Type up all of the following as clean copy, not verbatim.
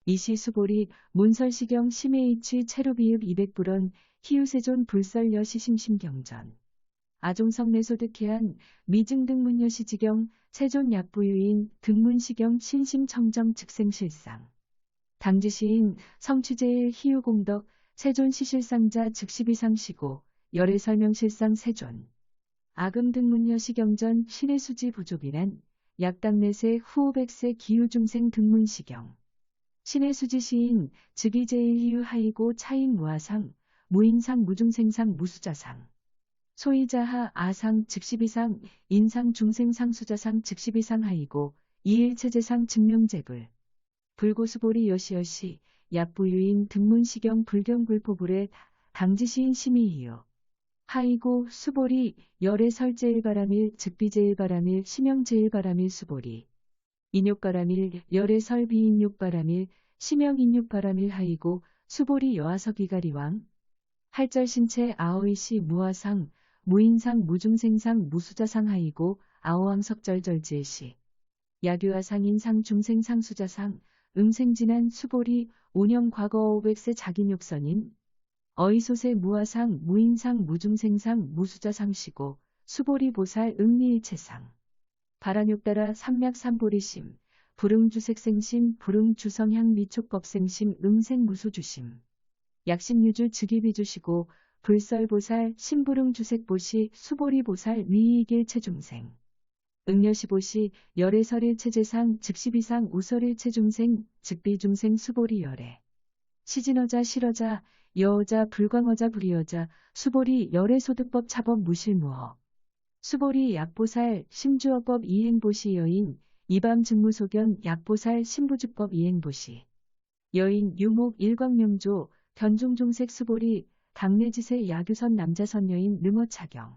이시수보리 문설시경 심해이치 체로비읍 200불원 희유세존 불설여 시심심경전. 아종성내소 득해한 미증등문여시지경 세존 약부유인 등문시경 신심청정 즉생실상. 당지시인 성취제일 희유공덕 세존 시실상자 즉시비상시고 열애설명실상 세존. 아금등문여시경전 신의수지 부족이란 약당내세 후오백세 기후중생 등문시경. 신의수지 시인 즉위제일 희유 하이고 차인 무아상 무인상 무중생상 무수자상. 소이자하 아상 즉시비상 인상 중생상 수자상 즉시비상 하이고 이일체제상 증명제불. 불고수보리 여시여시 약부유인 등문시경 불경불포불의 당지시인 심의이요. 하이고 수보리 열애설제일바람일 즉비제일바람일 심영제일바람일 수보리. 인욕바람일 열애설비인욕바람일 심영인욕바람일 하이고 수보리 여하석이가리왕. 할절신체 아오이시 무아상 무인상 무중생상 무수자상 하이고 아오왕석절절지시. 야규아상 인상 중생상 수자상 음생진한 수보리 오념 과거 500세 자기욕선인. 어이소세 무아상 무인상 무중생상 무수자상시고 수보리 보살 응리일체상. 바라욕따라 삼맥삼보리심 불응주색생심 불응주성향 미촉법생심 응생무소주심. 약심유주 즉위비주시고 불설보살 심불응주색보시 수보리보살 미이길체중생. 응여시보시 열애설일체제상 즉시비상 우설일체중생 즉비중생 수보리 열애. 시진어자 실어자 여어자 불광어자 불이어자 수보리 열애소득법 차법 무실무허. 수보리 약보살 심주어법 이행보시 여인 이밤 증무소견 약보살 신부주법 이행보시. 여인 유목 일광명조 견종종색 수보리 당내지세 야규선 남자선 여인 능어차경.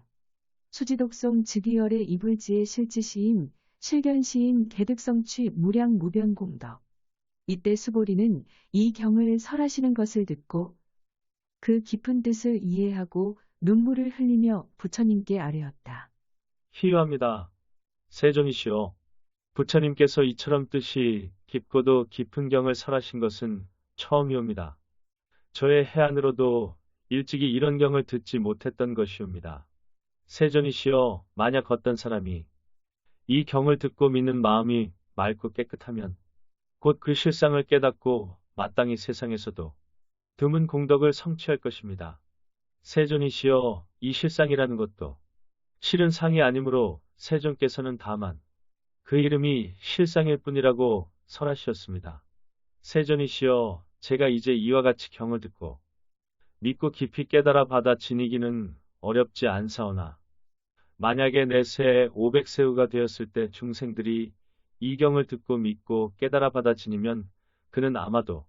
수지독송 즉위열의 이불지의 실지시인 실견시인 개득성취 무량 무변공덕. 이때 수보리는 이 경을 설하시는 것을 듣고 그 깊은 뜻을 이해하고 눈물을 흘리며 부처님께 아뢰었다. 희유합니다. 세존이시오. 부처님께서 이처럼 뜻이 깊고도 깊은 경을 설하신 것은 처음이옵니다. 저의 해안으로도 일찍이 이런 경을 듣지 못했던 것이옵니다. 세존이시여, 만약 어떤 사람이 이 경을 듣고 믿는 마음이 맑고 깨끗하면 곧 그 실상을 깨닫고 마땅히 세상에서도 드문 공덕을 성취할 것입니다. 세존이시여, 이 실상이라는 것도 실은 상이 아니므로 세존께서는 다만 그 이름이 실상일 뿐이라고 설하셨습니다. 세존이시여, 제가 이제 이와 같이 경을 듣고 믿고 깊이 깨달아 받아 지니기는 어렵지 않사오나 만약에 내 새에 500세후가 되었을 때 중생들이 이 경을 듣고 믿고 깨달아 받아 지니면 그는 아마도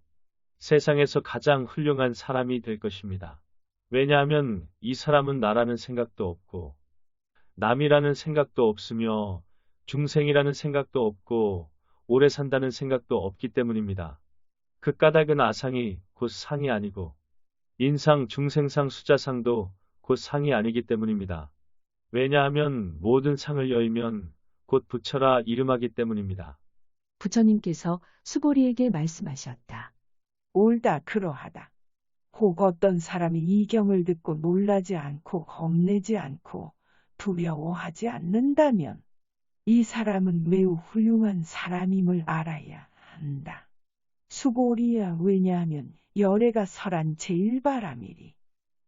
세상에서 가장 훌륭한 사람이 될 것입니다. 왜냐하면 이 사람은 나라는 생각도 없고 남이라는 생각도 없으며 중생이라는 생각도 없고 오래 산다는 생각도 없기 때문입니다. 그 까닭은 아상이 곧 상이 아니고 인상, 중생상, 수자상도 곧 상이 아니기 때문입니다. 왜냐하면 모든 상을 여의면 곧 부처라 이름하기 때문입니다. 부처님께서 수보리에게 말씀하셨다. 옳다 그러하다. 혹 어떤 사람이 이 경을 듣고 놀라지 않고 겁내지 않고 두려워하지 않는다면 이 사람은 매우 훌륭한 사람임을 알아야 한다. 수보리야, 왜냐하면 열애가 설한 제일바라밀이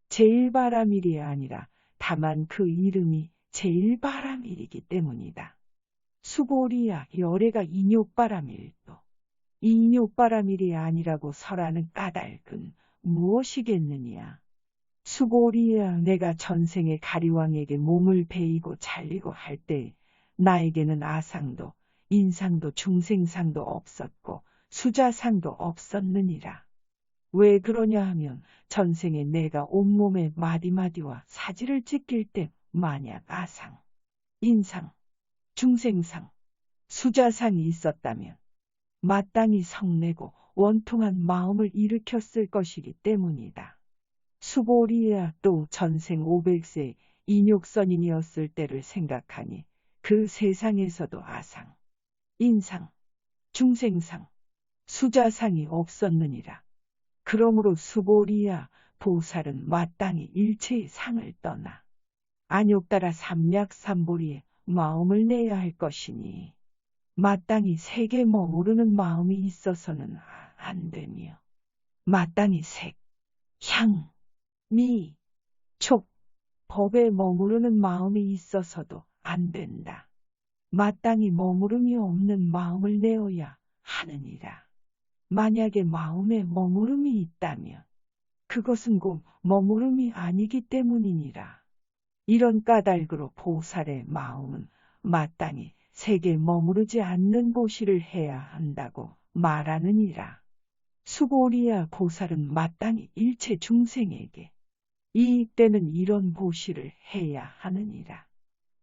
제일바라밀이 아니라 다만 그 이름이 제일바라밀이기 때문이다. 수보리야, 열애가 인욕바라밀도 인욕바라밀이 아니라고 설하는 까닭은 무엇이겠느냐? 수보리야, 내가 전생에 가리왕에게 몸을 베이고 잘리고 할 때 나에게는 아상도 인상도 중생상도 없었고 수자상도 없었느니라. 왜 그러냐 하면 전생에 내가 온몸에 마디마디와 사지를 찢길 때 만약 아상, 인상, 중생상, 수자상이 있었다면 마땅히 성내고 원통한 마음을 일으켰을 것이기 때문이다. 수보리야, 또 전생 500세 인욕선인이었을 때를 생각하니 그 세상에서도 아상, 인상, 중생상, 수자상이 없었느니라. 그러므로 수보리야 보살은 마땅히 일체의 상을 떠나 안욕따라 삼략삼보리에 마음을 내야 할 것이니 마땅히 색에 머무르는 마음이 있어서는 안 되며 마땅히 색, 향, 미, 촉, 법에 머무르는 마음이 있어서도 안 된다. 마땅히 머무름이 없는 마음을 내어야 하느니라. 만약에 마음에 머무름이 있다면 그것은 곧 머무름이 아니기 때문이니라. 이런 까닭으로 보살의 마음은 마땅히 색에 머무르지 않는 보시를 해야 한다고 말하느니라. 수보리야 보살은 마땅히 일체 중생에게 이익되는 이런 보시를 해야 하느니라.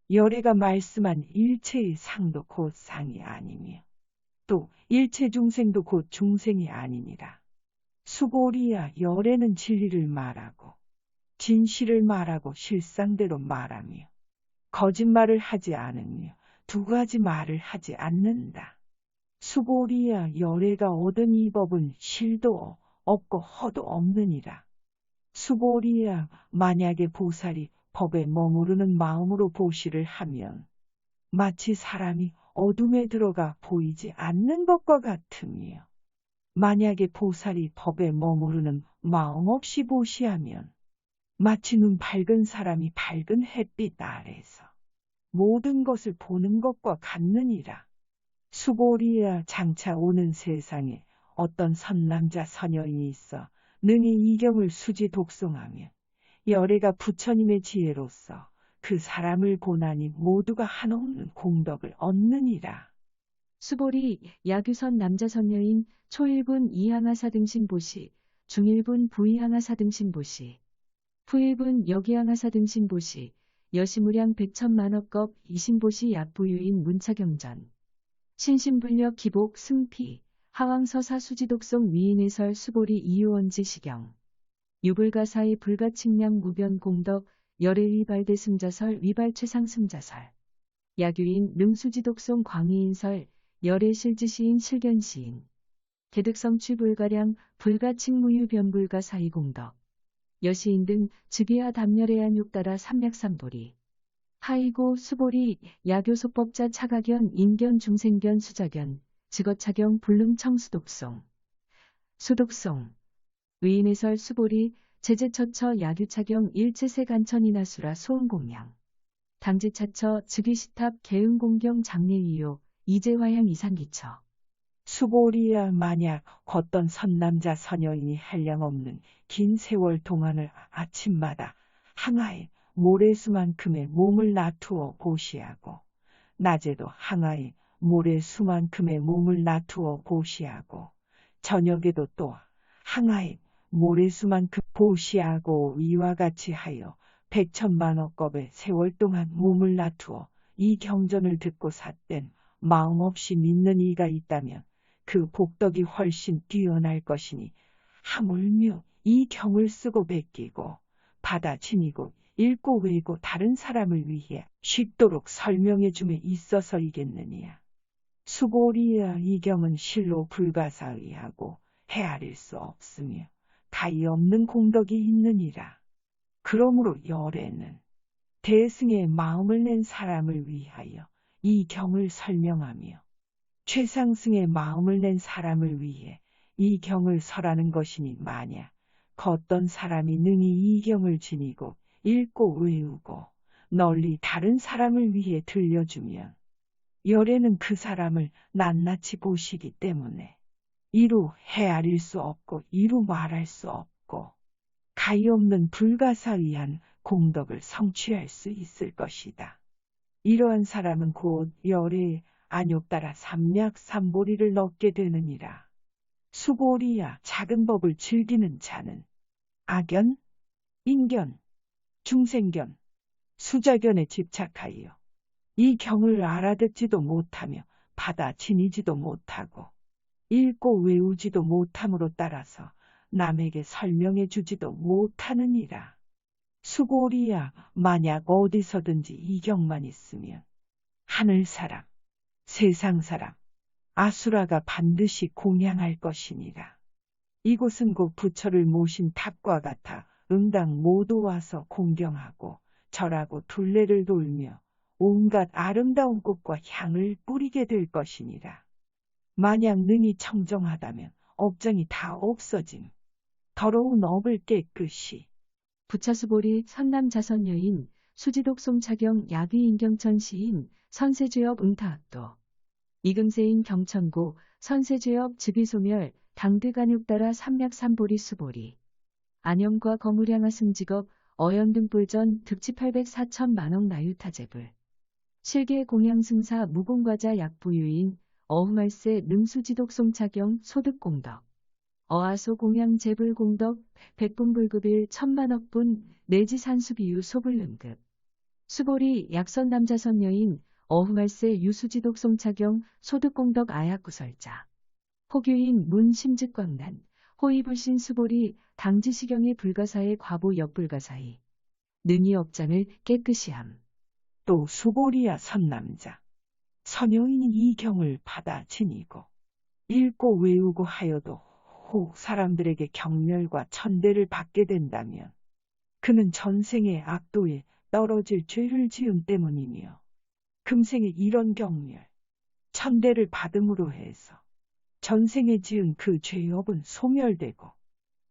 열애가 말씀한 일체의 상도 곧 상이 아니며 또 일체 중생도 곧 중생이 아니니라. 수보리야 열애는 진리를 말하고 진실을 말하고 실상대로 말하며 거짓말을 하지 않으며 두 가지 말을 하지 않는다. 수보리야 열애가 얻은 이 법은 실도 없고 허도 없느니라. 수보리야 만약에 보살이 법에 머무르는 마음으로 보시를 하면 마치 사람이 어둠에 들어가 보이지 않는 것과 같으며 만약에 보살이 법에 머무르는 마음 없이 보시하면 마치 눈 밝은 사람이 밝은 햇빛 아래서 모든 것을 보는 것과 같느니라. 수보리야 장차 오는 세상에 어떤 선남자 선여인이 있어 능히 이경을 수지 독송하면 열애가 부처님의 지혜로서 그 사람을 고나니 모두가 한없는 공덕을 얻느니라. 수보리 야규선 남자 선녀인 초일분 이항하사 등신보시, 중일분 부이항하사 등신보시, 후일분 여기항하사 등신보시, 여시무량 백천만억겁 이신보시 약부유인 문차경전, 신신불력 기복 승피, 하왕서사 수지독송 위인해설 수보리 이유원지 시경, 유불가사의 불가칭량 무변 공덕 열애 위발대 승자설 위발 최상 승자설, 야규인 능수지독송 광희인설 열애 실지시인 실견시인, 개득성취 불가량 불가칭무유 변불가 사이공덕, 여시인 등 즉위하 담열애한 육따라 삼략삼보리, 하이고 수보리 야교소법자 차가견 인견 중생견 수자견 즉어차경 불능청 수독송, 수독송, 위인해설 수보리 제제처처 야규차경 일체세 간천이나수라 소음공양, 당지차처 즉위시탑 개응공경 장례이요 이재화양 이상기처. 수보리야 만약 걷던 선남자 선여인이 한량없는 긴 세월 동안을 아침마다 항아에 모래수만큼의 몸을 놔두어 보시하고 낮에도 항아에 모래수만큼의 몸을 놔두어 보시하고 저녁에도 또 항아에 모래수만큼 보시하고 이와 같이 하여 백천만억겁의 세월 동안 몸을 놔두어 이 경전을 듣고 삿된 마음 없이 믿는 이가 있다면 그 복덕이 훨씬 뛰어날 것이니 하물며 이 경을 쓰고 베끼고 받아 지니고 읽고 외고 다른 사람을 위해 쉽도록 설명해 줌에 있어서이겠느냐. 수보리야 이 경은 실로 불가사의하고 헤아릴 수 없으며 다이 없는 공덕이 있느니라. 그러므로 열애는 대승의 마음을 낸 사람을 위하여 이 경을 설명하며 최상승의 마음을 낸 사람을 위해 이 경을 설하는 것이니 만약 걷던 사람이 능히 이 경을 지니고 읽고 외우고 널리 다른 사람을 위해 들려주면 열애는 그 사람을 낱낱이 보시기 때문에 이루 헤아릴 수 없고 이루 말할 수 없고 가히 없는 불가사의한 공덕을 성취할 수 있을 것이다. 이러한 사람은 곧 열애의 안욕따라 삼략삼보리를 얻게 되느니라. 수보리야 작은 법을 즐기는 자는 악견, 인견, 중생견, 수자견에 집착하여 이 경을 알아듣지도 못하며 받아 지니지도 못하고 읽고 외우지도 못함으로 따라서 남에게 설명해 주지도 못하느니라. 수보리야 만약 어디서든지 이 경만 있으면 하늘사람, 세상사람, 아수라가 반드시 공양할 것이니라. 이곳은 곧 부처를 모신 탑과 같아 응당 모두 와서 공경하고 절하고 둘레를 돌며 온갖 아름다운 꽃과 향을 뿌리게 될 것이니라. 만약 능히 청정하다면 업장이 다 없어짐. 더러운 업을 깨끗이 부차수보리 선남자선 여인 수지독송차경 야귀 인경천 시인 선세주엽 응타학도 이금세인 경천고 선세주엽 즈비소멸 당드간육따라 삼맥삼보리 수보리 안영과 거무량하 승직업 어연등불전 득치 804천만억 나유타제불 실계 공양승사 무공과자 약부유인 어후말세 능수지독송차경 소득공덕 어아소 공양 재불공덕 백분불급일 천만억분 내지 산수비유 소불능급 수보리 약선남자선 여인 어후말세 유수지독송차경 소득공덕 아약구설자 호규인 문심즉광난 호의불신 수보리 당지시경의 불가사의 과보 역불가사이 능히 업장을 깨끗이 함. 또 수보리야 선남자. 선여인이 이 경을 받아 지니고 읽고 외우고 하여도 혹 사람들에게 경멸과 천대를 받게 된다면 그는 전생의 악도에 떨어질 죄를 지음 때문이며 금생에 이런 경멸, 천대를 받음으로 해서 전생에 지은 그 죄업은 소멸되고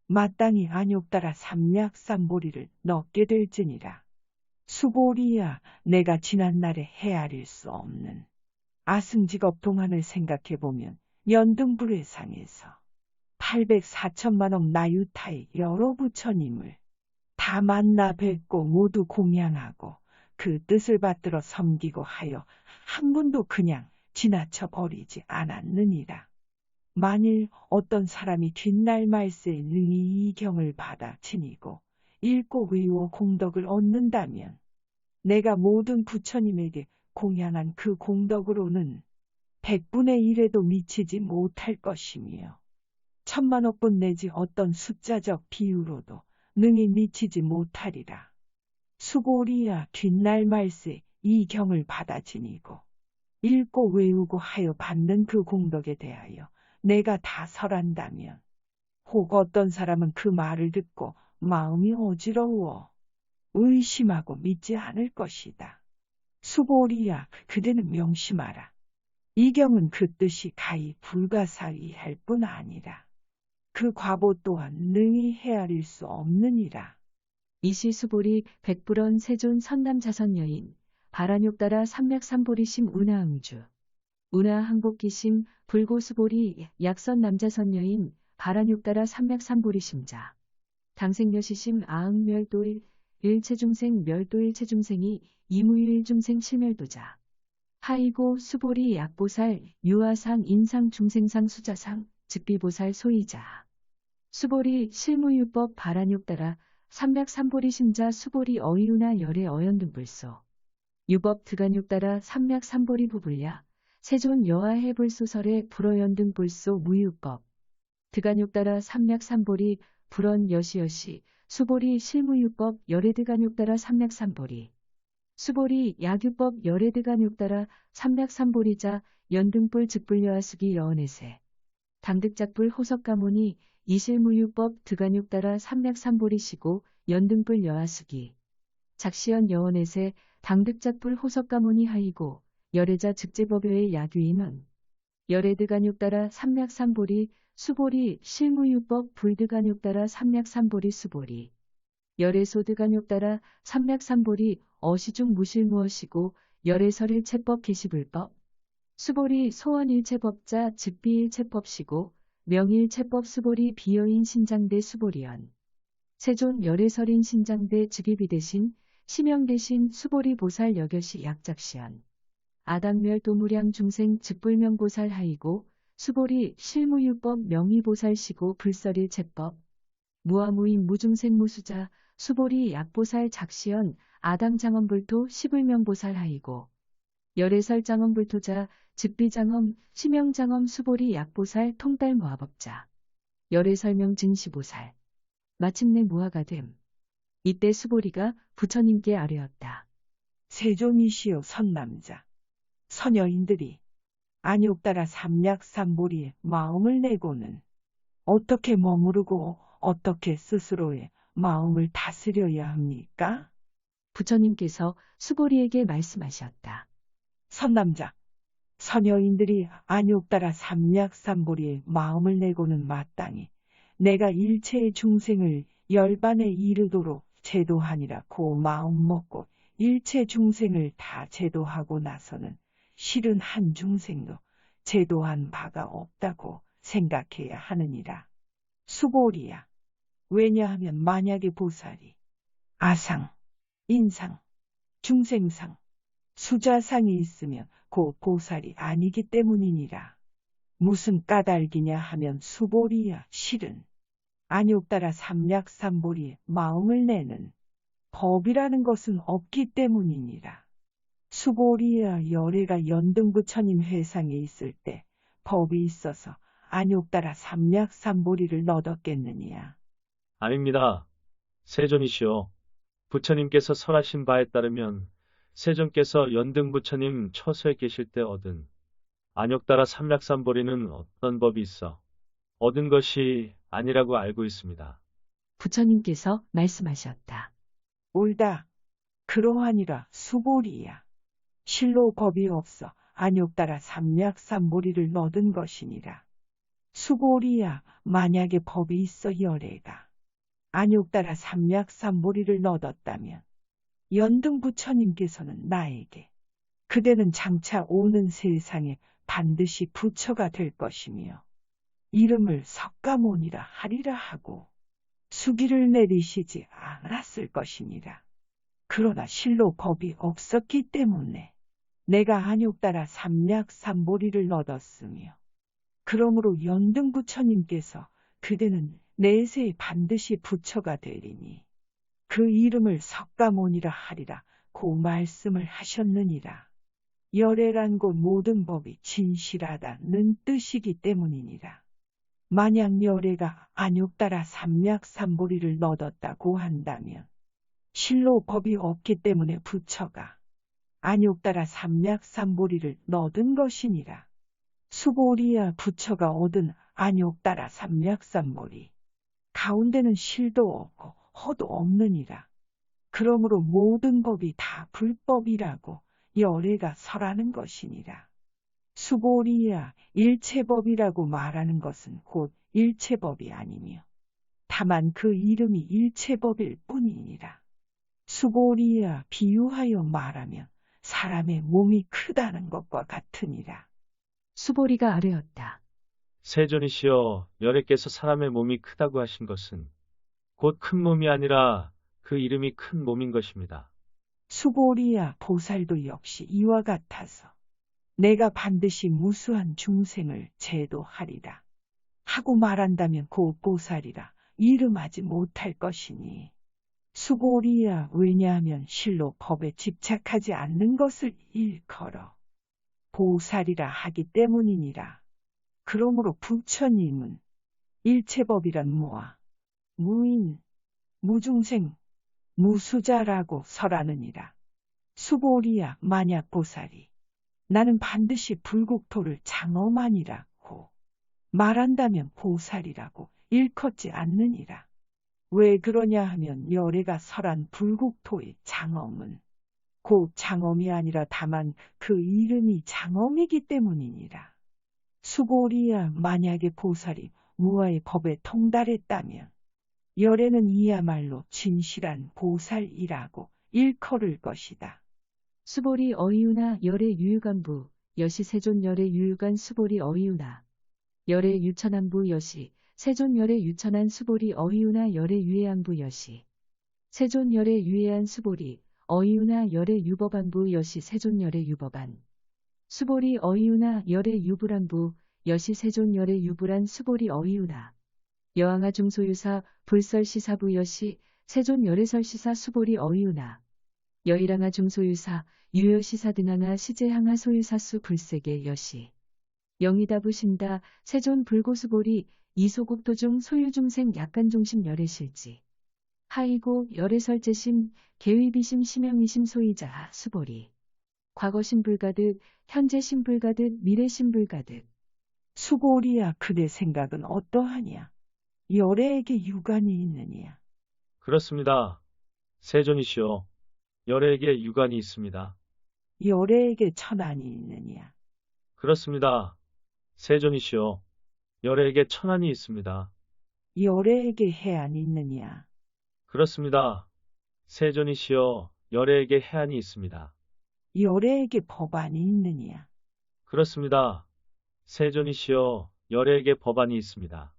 마땅히 안욕따라 삼약삼보리를 넣게 될지니라. 수보리야, 내가 지난날에 헤아릴 수 없는 아승직업 동안을 생각해보면 연등불회상에서 804천만억 나유타의 여러 부처님을 다 만나 뵙고 모두 공양하고 그 뜻을 받들어 섬기고 하여 한 분도 그냥 지나쳐 버리지 않았느니라. 만일 어떤 사람이 뒷날 말세에 능히 이 경을 받아 지니고 읽고 외워 공덕을 얻는다면 내가 모든 부처님에게 공양한 그 공덕으로는 100분의 1에도 미치지 못할 것이며 천만억분 내지 어떤 숫자적 비유로도 능히 미치지 못하리라. 수보리야, 뒷날 말세 이 경을 받아 지니고 읽고 외우고 하여 받는 그 공덕에 대하여 내가 다 설한다면 혹 어떤 사람은 그 말을 듣고 마음이 어지러워 의심하고 믿지 않을 것이다. 수보리야, 그대는 명심하라. 이 경은 그 뜻이 가히 불가사의할 뿐 아니라 그 과보 또한 능히 헤아릴 수 없느니라. 이시수보리 백불원 세존 선남자선 여인 바라욕따라 삼맥삼보리심 운하응주 운하항복기심 불고수보리 약선 남자선 여인 바라욕따라 삼맥삼보리심자 당생여시심 아응멸도일 일체중생 멸도일체중생이 이무일중생 실멸도자 하이고 수보리 약보살 유아상 인상중생상 수자상 즉비보살 소이자 수보리 실무유법 바라욕따라 삼맥삼보리심자 수보리 어이루나 열의 어연등불소 유법 드간육따라 삼맥삼보리 부불야 세존 여하해불소설의 불어연등불소 무유법 드간육따라 삼맥삼보리 불언 여시여시 수보리 실무유법 열애드간육따라 삼맥삼보리 수보리 약유법 열애드간육따라 삼맥삼보리자 연등불 즉불여하수기 여언에세 당득작불 호석가모니 이실무유법 드간육따라 삼맥삼보리시고 연등불 여하수기 작시연 여원에세 당득작불 호석가모니 하이고 열애자 즉제법여의 야규인원 열애드간육따라 삼맥삼보리 수보리 실무유법 불드간육따라 삼맥삼보리 수보리 열애소드간육따라 삼맥삼보리 어시중 무실무엇이고 열애설일체법 계시불법 수보리 소원일체법자 즉비일체법시고 명일체법 수보리 비여인 신장대 수보리연 세존 열애설인 신장대 즉위비 대신 시명 대신 수보리 보살 여겨시 약작시연 아당멸 도무량 중생 즉불명보살 하이고 수보리 실무유법 명의보살시고 불설일체법 무아무인 무중생 무수자 수보리 약보살 작시연 아당장엄불토 시불명보살 하이고 열애설장엄불토자 즉비장엄 시명장엄 수보리 약보살 통달 무아법자 열애설명 증시보살 마침내 무아가 됨. 이때 수보리가 부처님께 아뢰었다. 세존이시여 선남자. 선여인들이 안욕따라 삼약삼보리의 마음을 내고는 어떻게 머무르고 어떻게 스스로의 마음을 다스려야 합니까? 부처님께서 수보리에게 말씀하셨다. 선남자, 선여인들이 안욕따라 삼약삼보리의 마음을 내고는 마땅히 내가 일체의 중생을 열반에 이르도록 제도하니라 고 마음 먹고 일체 중생을 다 제도하고 나서는 실은 한 중생도 제도한 바가 없다고 생각해야 하느니라. 수보리야. 왜냐하면 만약에 보살이 아상, 인상, 중생상, 수자상이 있으면 그 보살이 아니기 때문이니라. 무슨 까닭이냐 하면 수보리야 실은 안욕따라 삼약삼보리의 마음을 내는 법이라는 것은 없기 때문이니라. 수보리야 열애가 연등부처님 회상에 있을 때 법이 있어서 안욕따라 삼약삼보리를 얻었겠느냐. 아닙니다. 세존이시여. 부처님께서 설하신 바에 따르면 세존께서 연등부처님 처소에 계실 때 얻은 안욕따라 삼약삼보리는 어떤 법이 있어 얻은 것이 아니라고 알고 있습니다. 부처님께서 말씀하셨다. 옳다. 그러하니라 수보리야. 실로 법이 없어 안욕따라 삼약삼보리를 얻은 것이니라. 수보리야 만약에 법이 있어 열애가 안욕따라 삼약삼보리를 얻었다면 연등부처님께서는 나에게 그대는 장차 오는 세상에 반드시 부처가 될 것이며 이름을 석가모니라 하리라 하고 수기를 내리시지 않았을 것이니라. 그러나 실로 법이 없었기 때문에 내가 안욕따라 삼약삼보리를 얻었으며 그러므로 연등부처님께서 그대는 내세에 반드시 부처가 되리니 그 이름을 석가모니라 하리라 고 말씀을 하셨느니라. 열애란 곧 모든 법이 진실하다는 뜻이기 때문이니라. 만약 열애가 안욕따라 삼약삼보리를 얻었다고 한다면 실로 법이 없기 때문에 부처가 안욕따라 삼약삼보리를 얻은 것이니라. 수보리야 부처가 얻은 안욕따라 삼약삼보리 가운데는 실도 없고 허도 없느니라. 그러므로 모든 법이 다 불법이라고 열애가 설하는 것이니라. 수보리야 일체법이라고 말하는 것은 곧 일체법이 아니며 다만 그 이름이 일체법일 뿐이니라. 수보리야 비유하여 말하면 사람의 몸이 크다는 것과 같으니라. 수보리가 아뢰었다. 세존이시여, 열애께서 사람의 몸이 크다고 하신 것은 곧 큰 몸이 아니라 그 이름이 큰 몸인 것입니다. 수보리야 보살도 역시 이와 같아서 내가 반드시 무수한 중생을 제도하리라 하고 말한다면 곧 보살이라 이름하지 못할 것이니 수보리야 왜냐하면 실로 법에 집착하지 않는 것을 일컬어 보살이라 하기 때문이니라. 그러므로 부처님은 일체법이란 무아, 무인, 무중생, 무수자라고 설하느니라. 수보리야 만약 보살이 나는 반드시 불국토를 장엄하니라고 말한다면 보살이라고 일컫지 않느니라. 왜 그러냐 하면 열애가 설한 불국토의 장엄은 곧 장엄이 아니라 다만 그 이름이 장엄이기 때문이니라. 수보리야 만약에 보살이 무아의 법에 통달했다면 열애는 이야말로 진실한 보살이라고 일컬을 것이다. 수보리 어이유나 열애 유유간부 여시 세존 열애 유유간 수보리 어이유나 열애 유천안부 여시 세존 열애 유천안 수보리 어이유나 열애 유해안부 여시 세존 열애 유해안 수보리 어이유나 열애 유법안부 여시 세존 열애 유법안 수보리 어이유나 열애 유불안부 여시 세존 열애 유불안 수보리 어이유나 여항아 중소유사 불설시사부 여시 세존 열애설시사 수보리 어이유나 여일항아 중소유사 유여시사 등항아 시제항아 소유사수 불세계 여시 영이다부신다 세존 불고수보리 이소국도중 소유중생 약간중심 열애실지 하이고 열애설제심 계위비심 심영이심 소이자 수보리 과거 신불가득, 현재 신불가득, 미래 신불가득. 수고리야, 그대 생각은 어떠하냐? 열애에게 유관이 있느냐? 그렇습니다. 세존이시여, 열애에게 유관이 있습니다. 열애에게 천안이 있느냐? 그렇습니다. 세존이시여, 열애에게 천안이 있습니다. 열애에게 해안이 있느냐? 그렇습니다. 세존이시여, 열애에게 해안이 있습니다. 열애에게 법안이 있느냐? 그렇습니다. 세존이시여, 열애에게 법안이 있습니다.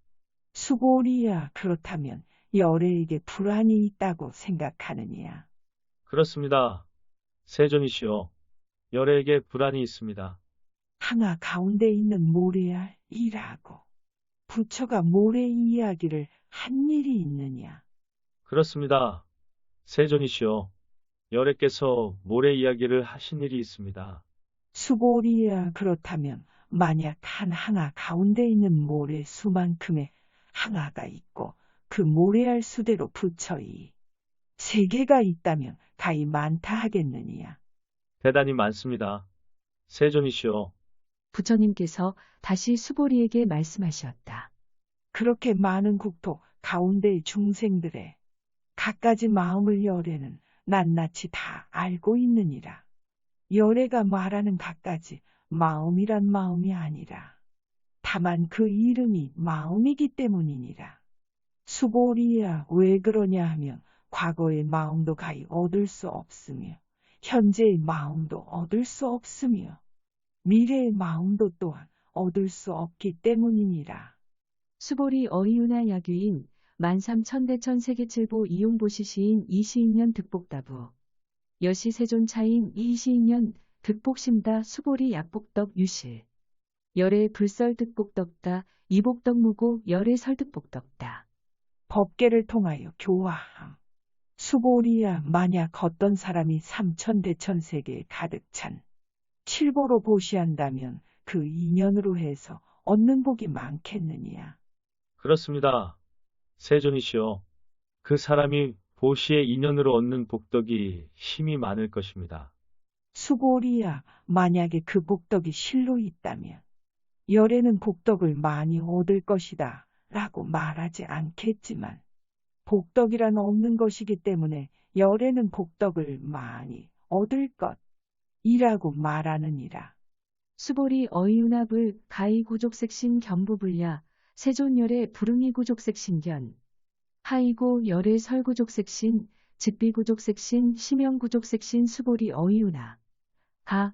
수고리야, 그렇다면 열애에게 불안이 있다고 생각하느냐? 그렇습니다. 세존이시여, 열애에게 불안이 있습니다. 항아 가운데 있는 모래알이라고. 부처가 모래 이야기를 한 일이 있느냐? 그렇습니다. 세존이시여, 열애께서 모래 이야기를 하신 일이 있습니다. 수고리야, 그렇다면 만약 한 항아 가운데 있는 모래 수만큼의 항아가 있고 그 모래알 수대로 부처이 세 개가 있다면 가히 많다 하겠느냐? 대단히 많습니다. 세존이시여, 부처님께서 다시 수보리에게 말씀하셨다. 그렇게 많은 국토 가운데의 중생들의 갖가지 마음을 열애는 낱낱이 다 알고 있느니라. 열애가 말하는 갖가지 마음이란 마음이 아니라 다만 그 이름이 마음이기 때문이니라. 수고리야, 왜 그러냐 하면 과거의 마음도 가히 얻을 수 없으며 현재의 마음도 얻을 수 없으며 미래의 마음도 또한 얻을 수 없기 때문이니라. 수보리 어이유나 야규인 만삼천대천 세계칠보 이용보시시인 이시인년 득복다부 여시 세존차인 이시인년 득복심다 수보리 약복덕 유실 열애 불설 득복덕다 이복덕 무고 열애 설득복덕다. 법계를 통하여 교화함. 수고리야, 만약 어떤 사람이 삼천대천세계에 가득 찬 칠보로 보시한다면 그 인연으로 해서 얻는 복이 많겠느냐? 그렇습니다. 세존이시여, 그 사람이 보시의 인연으로 얻는 복덕이 힘이 많을 것입니다. 수고리야, 만약에 그 복덕이 실로 있다면 열애는 복덕을 많이 얻을 것이다 라고 말하지 않겠지만 복덕이란 없는 것이기 때문에 열애는 복덕을 많이 얻을 것이라고 말하느니라. 수보리 어이유나불 가이 구족색신 견부불야 세존열애 부릉이 구족색신견 하이고 열애 설구족색신 즉비구족색신 심영구족색신 수보리 어이유나 가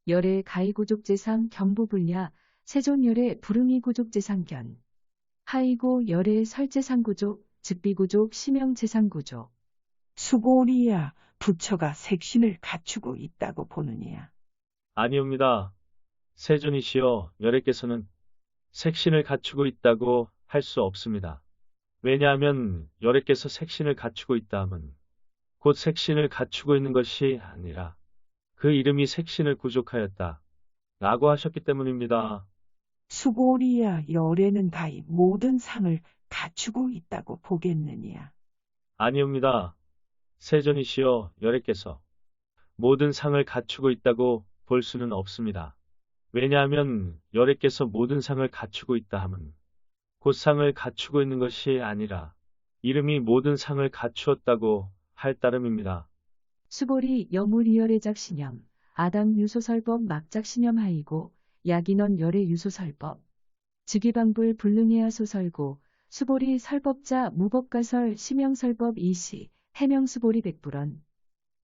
열애 가이구족제상 견부불야 세존열애 부릉이 구족제상견 하이고 열애 설제상구족 즉비구족 심영제상구족. 수고리야, 부처가 색신을 갖추고 있다고 보느냐? 아니옵니다. 세존이시여, 열애께서는 색신을 갖추고 있다고 할 수 없습니다. 왜냐하면 열애께서 색신을 갖추고 있다 함은 곧 색신을 갖추고 있는 것이 아니라 그 이름이 색신을 구족하였다 라고 하셨기 때문입니다. 수고리야, 열애는 가히 모든 상을 갖추고 있다고 보겠느냐? 아니옵니다. 세존이시여, 열애께서 모든 상을 갖추고 있다고 볼 수는 없습니다. 왜냐하면 열애께서 모든 상을 갖추고 있다 함은 곧 상을 갖추고 있는 것이 아니라 이름이 모든 상을 갖추었다고 할 따름입니다. 수보리 여물이열애 작신염 아당 유소설법 막작신염 하이고 야긴원 열애 유소설법 즉위방불 불능해야 소설고 수보리 설법자 무법가설 심영설법 이시 해명수보리 백불언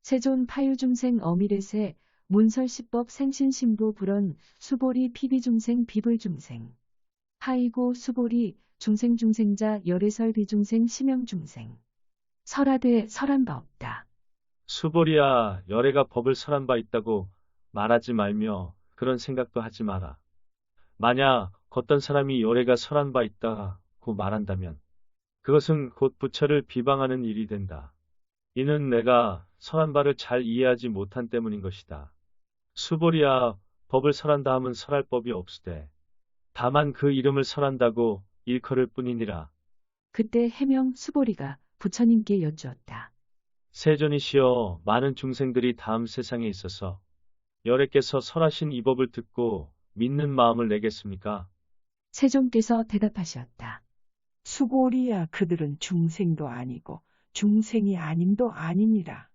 세존 파유중생 어미레세 문설시법 생신신부 불언 수보리 피비중생 비불중생 하이고 수보리 중생중생자 열애설 비중생 심영중생 설하되 설한 바 없다. 수보리야, 열애가 법을 설한 바 있다고 말하지 말며 그런 생각도 하지 마라. 만약 어떤 사람이 열애가 설한 바 있다고 말한다면 그것은 곧 부처를 비방하는 일이 된다. 이는 내가 설한 바를 잘 이해하지 못한 때문인 것이다. 수보리야, 법을 설한다 함은 설할 법이 없으되 다만 그 이름을 설한다고 일컬을 뿐이니라. 그때 해명 수보리가 부처님께 여쭈었다. 세존이시여, 많은 중생들이 다음 세상에 있어서 열애께서 설하신 이 법을 듣고 믿는 마음을 내겠습니까? 세존께서 대답하셨다. 수고리야, 그들은 중생도 아니고 중생이 아님도 아니니라.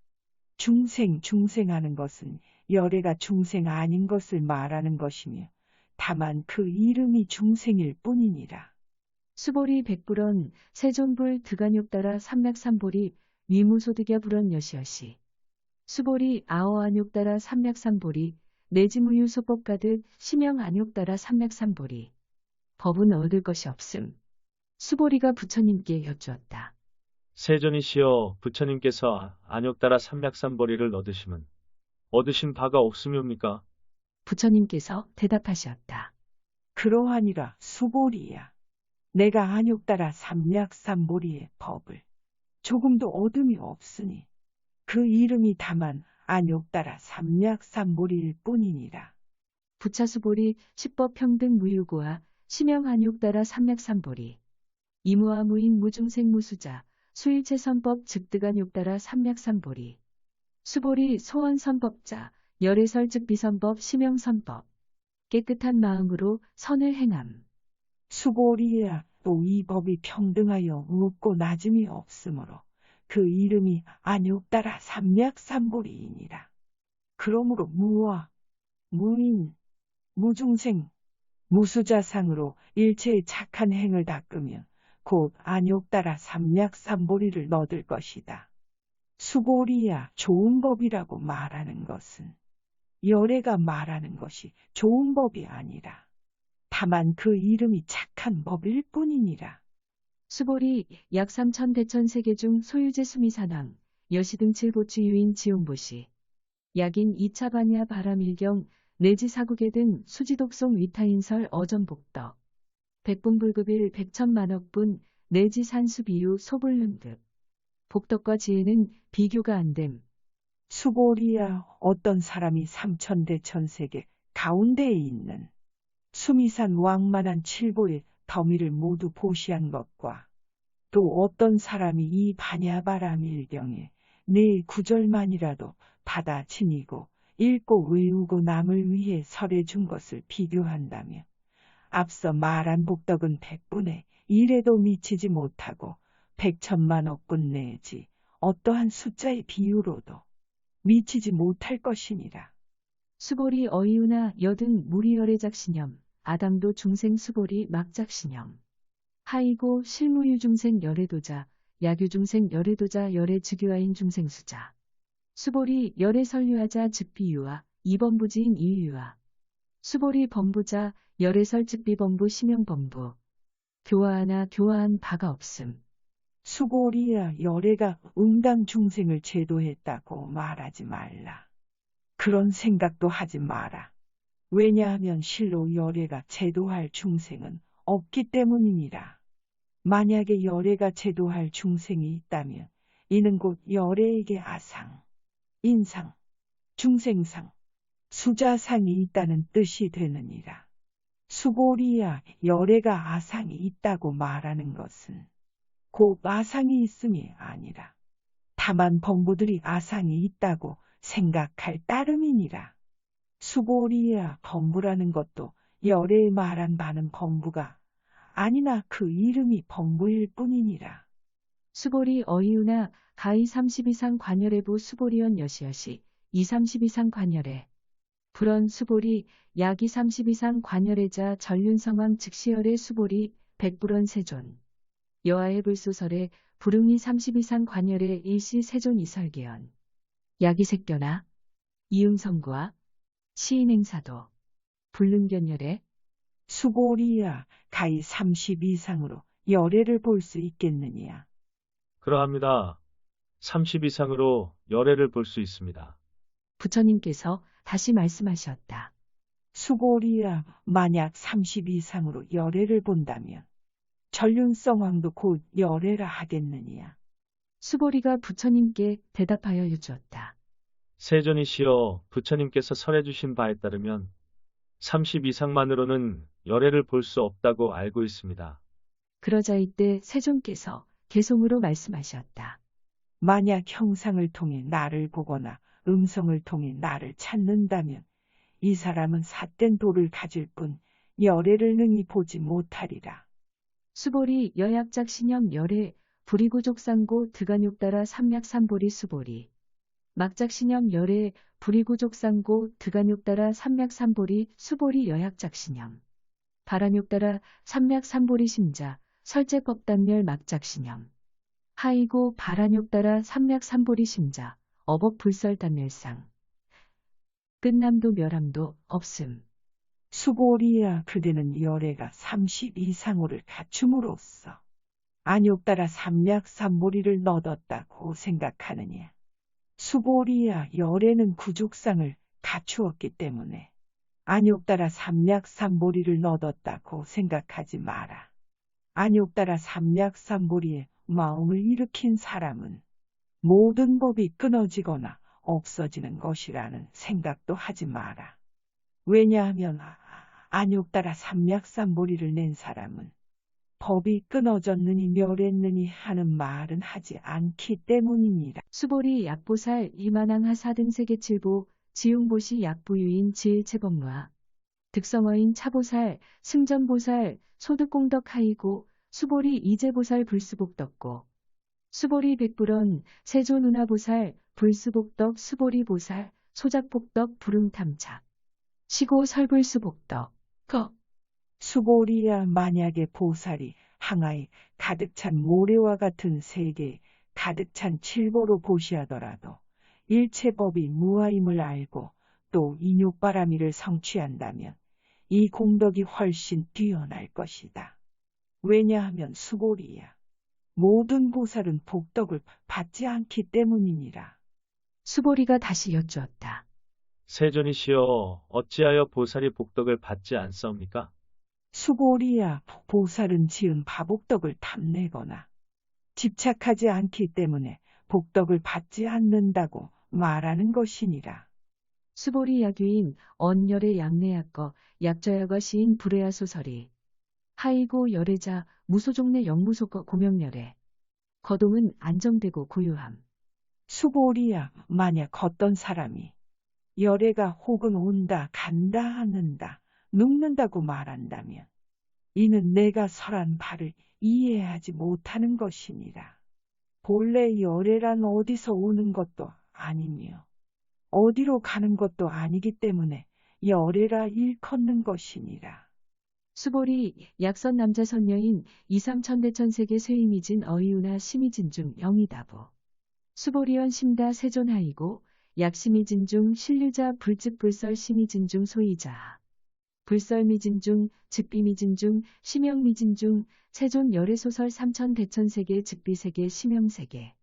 중생하는 것은 열애가 중생 아닌 것을 말하는 것이며 다만 그 이름이 중생일 뿐이니라. 수보리 백불언 세존불 드간욕따라 삼맥삼보리 위무소득야 불언 여시여시. 수보리 아어안욕따라 삼맥삼보리 내지무유소법 가득 심영안욕따라 삼맥삼보리. 법은 얻을 것이 없음. 수보리가 부처님께 여쭈었다. 세존이시여, 부처님께서 안욕따라 삼맥삼보리를 얻으신 바가 없으녉니까? 부처님께서 대답하셨다. 그러하니라 수보리야. 내가 안욕따라 삼맥삼보리의 법을 조금도 얻음이 없으니 그 이름이 다만 안욕따라 삼맥삼보리일 뿐이니라. 부차수보리 십법평등 무유고와 심영안욕따라 삼맥삼보리. 이무와 무인 무중생 무수자 수일체선법 즉득안욕따라 삼맥삼보리. 수보리 소원선법자 열애설즉비선법 심영선법. 깨끗한 마음으로 선을 행함. 수보리야, 또 이 법이 평등하여 높고 낮음이 없으므로 그 이름이 안욕따라 삼맥삼보리이니라. 그러므로 무와 무인, 무중생, 무수자상으로 일체의 착한 행을 닦으면 곧 안욕따라 삼맥삼보리를 얻을 것이다. 수보리야, 좋은 법이라고 말하는 것은 열애가 말하는 것이 좋은 법이 아니라 다만 그 이름이 착한 법일 뿐이니라. 수보리 약 3천 대천 세계 중 소유제 수미산왕 여시등 칠보추 유인 지용보시. 약인 2차 반야 바람일경 내지 사국에 등 수지독송 위타인설 어전복덕. 백분불급일 백천만억분 내지 산수비유 소불능득. 복덕과 지혜는 비교가 안 됨. 수보리야, 어떤 사람이 삼천대천세계 가운데에 있는 수미산 왕만한 칠보의 더미를 모두 보시한 것과 또 어떤 사람이 이 반야바라밀경에 네 구절만이라도 받아 지니고 읽고 외우고 남을 위해 설해준 것을 비교한다며 앞서 말한 복덕은 100분의 1에도 미치지 못하고 100천만억분 내지 어떠한 숫자의 비유로도 미치지 못할 것이니라. 수보리 어이우나 여등 무리열애작신염 아담도 중생 수보리 막작신염. 하이고 실무유 중생 열애도자 야규 중생 열애도자 열애 즉유아인 중생수자. 수보리 열애 설유하자 즉비유아 이범부지인 이유아. 수보리 범부자 열애 설즉비범부 심영범부. 교화하나 교화한 바가 없음. 수고리야, 열애가 응당 중생을 제도했다고 말하지 말라. 그런 생각도 하지 마라. 왜냐하면 실로 열애가 제도할 중생은 없기 때문이니라. 만약에 열애가 제도할 중생이 있다면 이는 곧 열애에게 아상, 인상, 중생상, 수자상이 있다는 뜻이 되느니라. 수고리야, 열애가 아상이 있다고 말하는 것은 곧 아상이 있음이 아니라 다만 범부들이 아상이 있다고 생각할 따름이니라. 수보리야, 범부라는 것도 열애에 말한 바는 범부가 아니나 그 이름이 범부일 뿐이니라. 수보리 어이우나 가히 30 이상 관열애부 수보리원 여시여시 230 이상 관열애. 불언 수보리 약이 30 이상 관열애자 전륜성왕 즉시열애 수보리 백불언 세존. 여하의 불소설에 불응이 30 이상 관열애 일시 세존 이설계연. 약이 색견아 이응성구와 시인행사도 불능견열애. 수보리야, 가히 30 이상으로 열애를 볼 수 있겠느냐. 그러합니다. 30 이상으로 열애를 볼 수 있습니다. 부처님께서 다시 말씀하셨다. 수보리야, 만약 30 이상으로 열애를 본다면 전륜성왕도 곧 열애라 하겠느냐. 수보리가 부처님께 대답하여 여쭈었다. 세존이시여, 부처님께서 설해주신 바에 따르면 30 이상만으로는 열애를 볼 수 없다고 알고 있습니다. 그러자 이때 세존께서 개송으로 말씀하셨다. 만약 형상을 통해 나를 보거나 음성을 통해 나를 찾는다면 이 사람은 삿된 돌을 가질 뿐 열애를 능히 보지 못하리라. 수보리 여약작 신염 열애 불이구족상고 드간육따라 삼맥삼보리 수보리 막작 신염 열애 불이구족상고 드간육따라 삼맥삼보리 수보리 여약작 신염 바란육따라 삼맥삼보리 심자 설제법단멸 막작 신염 하이고 바란육따라 삼맥삼보리 심자 어법불설단멸상 끝남도 멸함도 없음. 수보리야 그대는 열애가 30 이상호를 갖춤으로써 안욕따라 삼맥삼보리를 넣었다고 생각하느냐. 수보리야 열애는 구족상을 갖추었기 때문에 안욕따라 삼맥삼보리를 넣었다고 생각하지 마라. 안욕따라 삼맥삼보리의 마음을 일으킨 사람은 모든 법이 끊어지거나 없어지는 것이라는 생각도 하지 마라. 왜냐하면 안욕따라 삼맥삼보리를 낸 사람은 법이 끊어졌느니 멸했느니 하는 말은 하지 않기 때문이니라. 수보리 약보살 이만항하 사등세계칠보 지용보시 약부유인 지일체법무하 득성어인 차보살 승전보살 소득공덕하이고 수보리 이제보살 불수복덕고 수보리 백불원 세조누나보살 불수복덕 수보리보살 소작복덕 불응탐착 시고 설불수복덕 거 수보리야 만약에 보살이 항아에 가득 찬 모래와 같은 세계에 가득 찬 칠보로 보시하더라도 일체법이 무아임을 알고 또 인욕바라미를 성취한다면 이 공덕이 훨씬 뛰어날 것이다. 왜냐하면 수보리야 모든 보살은 복덕을 받지 않기 때문이니라. 수보리가 다시 여쭈었다. 세존이시여, 어찌하여 보살이 복덕을 받지 않사옵니까? 수보리야 보살은 지은 바복덕을 탐내거나 집착하지 않기 때문에 복덕을 받지 않는다고 말하는 것이니라. 수보리 약유인 언열의 약내약거 약저약거 시인 불회야 소설이 하이고 열애자 무소종내 영무소거 고명열애 거동은 안정되고 고요함. 수보리야 만약 어떤 사람이 열애가 혹은 온다 간다 않는다 눕는다고 말한다면 이는 내가 설한 바를 이해하지 못하는 것이니라. 본래 열애란 어디서 오는 것도 아니며 어디로 가는 것도 아니기 때문에 열애라 일컫는 것이니라. 수보리 약선 남자 선녀인 이삼천대천세계 쇠이미진 어이우나 심이진 중 영이다보. 수보리원 심다 세존하이고 약심이진 중 신류자 불즉불설 심이진 중 소이자. 불설미진 중 즉비미진 중 심영미진 중 세존 열애소설 삼천대천세계 즉비세계 심영세계.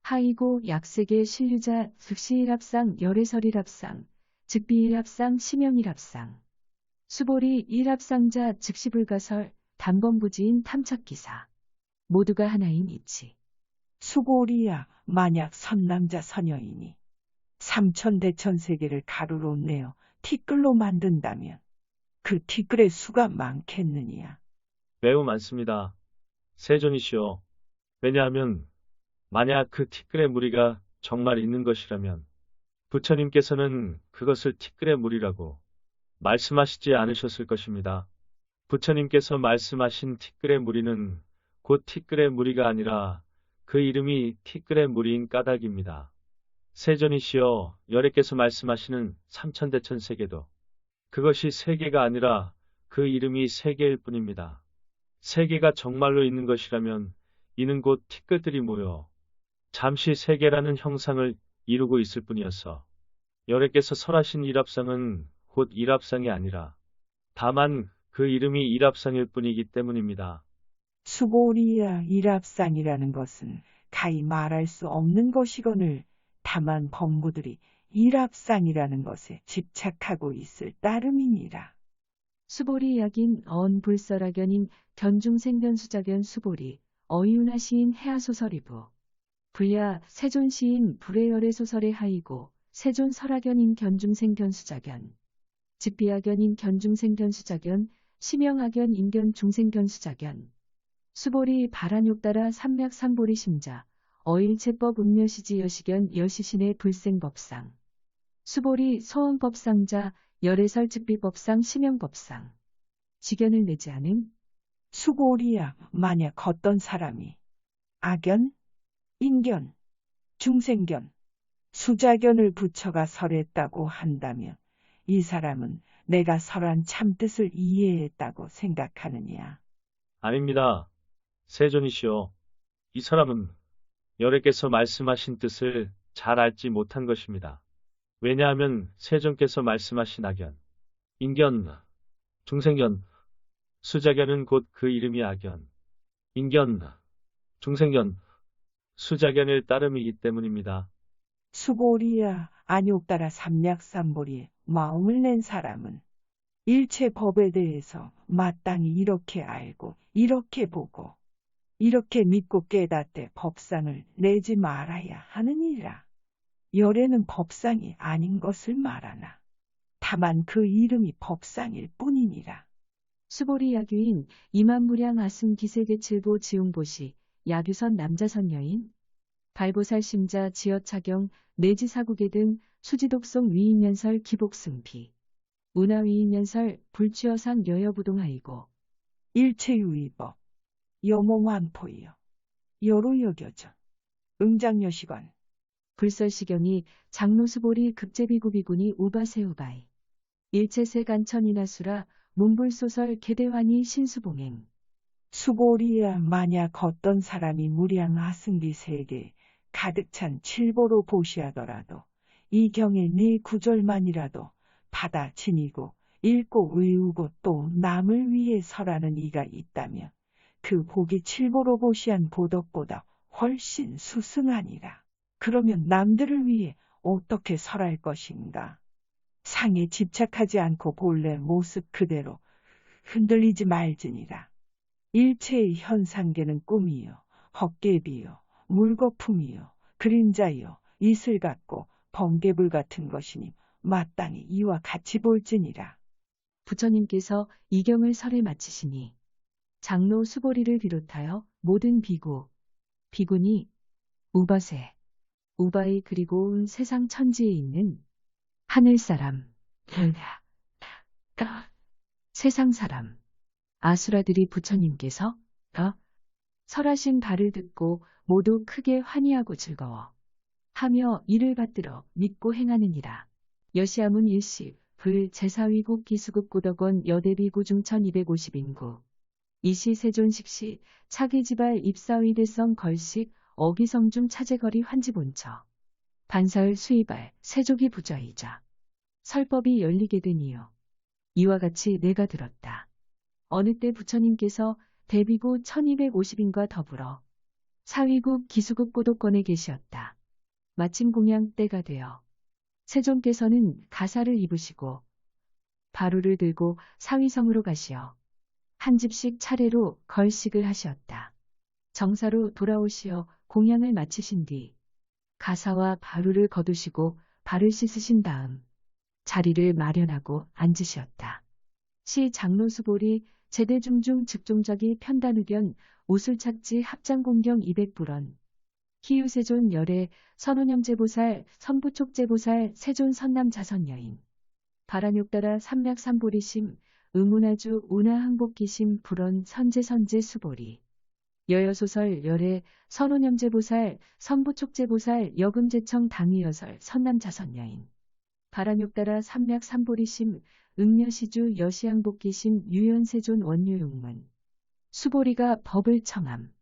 하이고 약세계 신류자 즉시일합상 열애설일합상 즉비일합상 심영일합상. 수보리 일합상자 즉시불가설 단번부지인 탐착기사. 모두가 하나인 이치. 수보리야 만약 선남자 선여인이 삼천대천세계를 가루로 내어 티끌로 만든다면 그 티끌의 수가 많겠느냐. 매우 많습니다. 세존이시여, 왜냐하면 만약 그 티끌의 무리가 정말 있는 것이라면 부처님께서는 그것을 티끌의 무리라고 말씀하시지 않으셨을 것입니다. 부처님께서 말씀하신 티끌의 무리는 곧 티끌의 무리가 아니라 그 이름이 티끌의 무리인 까닭입니다. 세존이시여, 열애께서 말씀하시는 삼천대천세계도 그것이 세계가 아니라 그 이름이 세계일 뿐입니다. 세계가 정말로 있는 것이라면 이는 곧 티끌들이 모여 잠시 세계라는 형상을 이루고 있을 뿐이어서 열애께서 설하신 일합상은 곧 일합상이 아니라 다만 그 이름이 일합상일 뿐이기 때문입니다. 수보리야 일합상이라는 것은 가히 말할 수 없는 것이거늘 다만 범부들이 일합상이라는 것에 집착하고 있을 따름이니라. 수보리 약인 언불설학연인 견중생변수작연 수보리 어이우나 시인 해아소설이부. 불야 세존 시인 불회열애 소설의 하이고 세존 설학연인 견중생변수작연. 즉비학연인 견중생변수작연 심영학연 인견중생변수작연. 수보리 바란욕따라 삼맥삼보리 심자 어일체법 음묘시지 여시견 여시신의 불생법상. 수보리 서원법상자 열애설직비법상 심형법상 직연을 내지 않음. 수고리야 만약 어떤 사람이 악연, 인견, 중생견, 수자견을 붙여가 설했다고 한다면 이 사람은 내가 설한 참뜻을 이해했다고 생각하느냐. 아닙니다. 세존이시여. 이 사람은 여래께서 말씀하신 뜻을 잘 알지 못한 것입니다. 왜냐하면 세존께서 말씀하신 악연, 인견, 중생견, 수자견은 곧 그 이름이 악연, 인견, 중생견, 수자견을 따름이기 때문입니다. 수고리야 안욕따라 삼략삼보리에 마음을 낸 사람은 일체 법에 대해서 마땅히 이렇게 알고 이렇게 보고 이렇게 믿고 깨닫되 법상을 내지 말아야 하느니라. 열애는 법상이 아닌 것을 말하나 다만 그 이름이 법상일 뿐이니라. 수보리 야규인 이만무량 아승 기세계칠보 지웅보시 야규선 남자선 여인 발보살 심자 지어차경 내지사국계 등 수지독송 위인연설 기복승피 문화위인연설 불취어상 여여부동하이고 일체유의법 여몽환포이여 여로 여겨져 응장여시관 불설시경이 장로수보리 급제비구비군이 우바세우바이 일체세간천이나수라 문불소설 개대환이 신수봉행 수고리야 만약 어떤 사람이 무량 하승비 세계 가득 찬 칠보로 보시하더라도 이 경에 네 구절만이라도 받아 지니고 읽고 외우고 또 남을 위해 설하는 이가 있다면 그 복이 칠보로 보시한 보덕보다 훨씬 수승하니라. 그러면 남들을 위해 어떻게 설할 것인가? 상에 집착하지 않고 본래 모습 그대로 흔들리지 말지니라. 일체의 현상계는 꿈이요, 헛개비요, 물거품이요, 그림자요, 이슬 같고 번개불 같은 것이니 마땅히 이와 같이 볼지니라. 부처님께서 이경을 설에 마치시니 장로 수보리를 비롯하여 모든 비군이 우바세, 우바이 그리고 온 세상 천지에 있는 하늘사람, 세상사람, 아수라들이 부처님께서 설하신 바를 듣고 모두 크게 환희하고 즐거워 하며 이를 받들어 믿고 행하느니라. 여시아문 일시 불 제사위국 기수급 고덕원 여대비구 중천 250인구 이시 세존식시 차기지발 입사위대성 걸식 어기성중 차제거리 환지본처 반사을 수의발 세족이 부자이자 설법이 열리게 되니요. 이와 같이 내가 들었다. 어느 때 부처님께서 대비구 1250인과 더불어 사위국 기수급 고독권에 계시었다. 마침 공양 때가 되어 세존께서는 가사를 입으시고 바루를 들고 사위성으로 가시어 한 집씩 차례로 걸식을 하시었다. 정사로 돌아오시어 공양을 마치신 뒤 가사와 바루를 거두시고 발을 씻으신 다음 자리를 마련하고 앉으시었다. 시 장로수보리 제대중중 즉종적이 편단의견 우술착지 합장공경 200불원 희유세존 열애 선원영제보살 선부촉제보살 세존 선남자선여인 바란욕따라 삼략삼보리심 의문아주 운하항복기심 불원 선제선제 수보리 여여소설 열애 선원영제보살 선부촉제보살 여금제청 당위여설 선남자선여인 바란욕따라 삼략삼보리심 응여시주 여시항복기심 유연세존 원유용문 수보리가 법을 청함.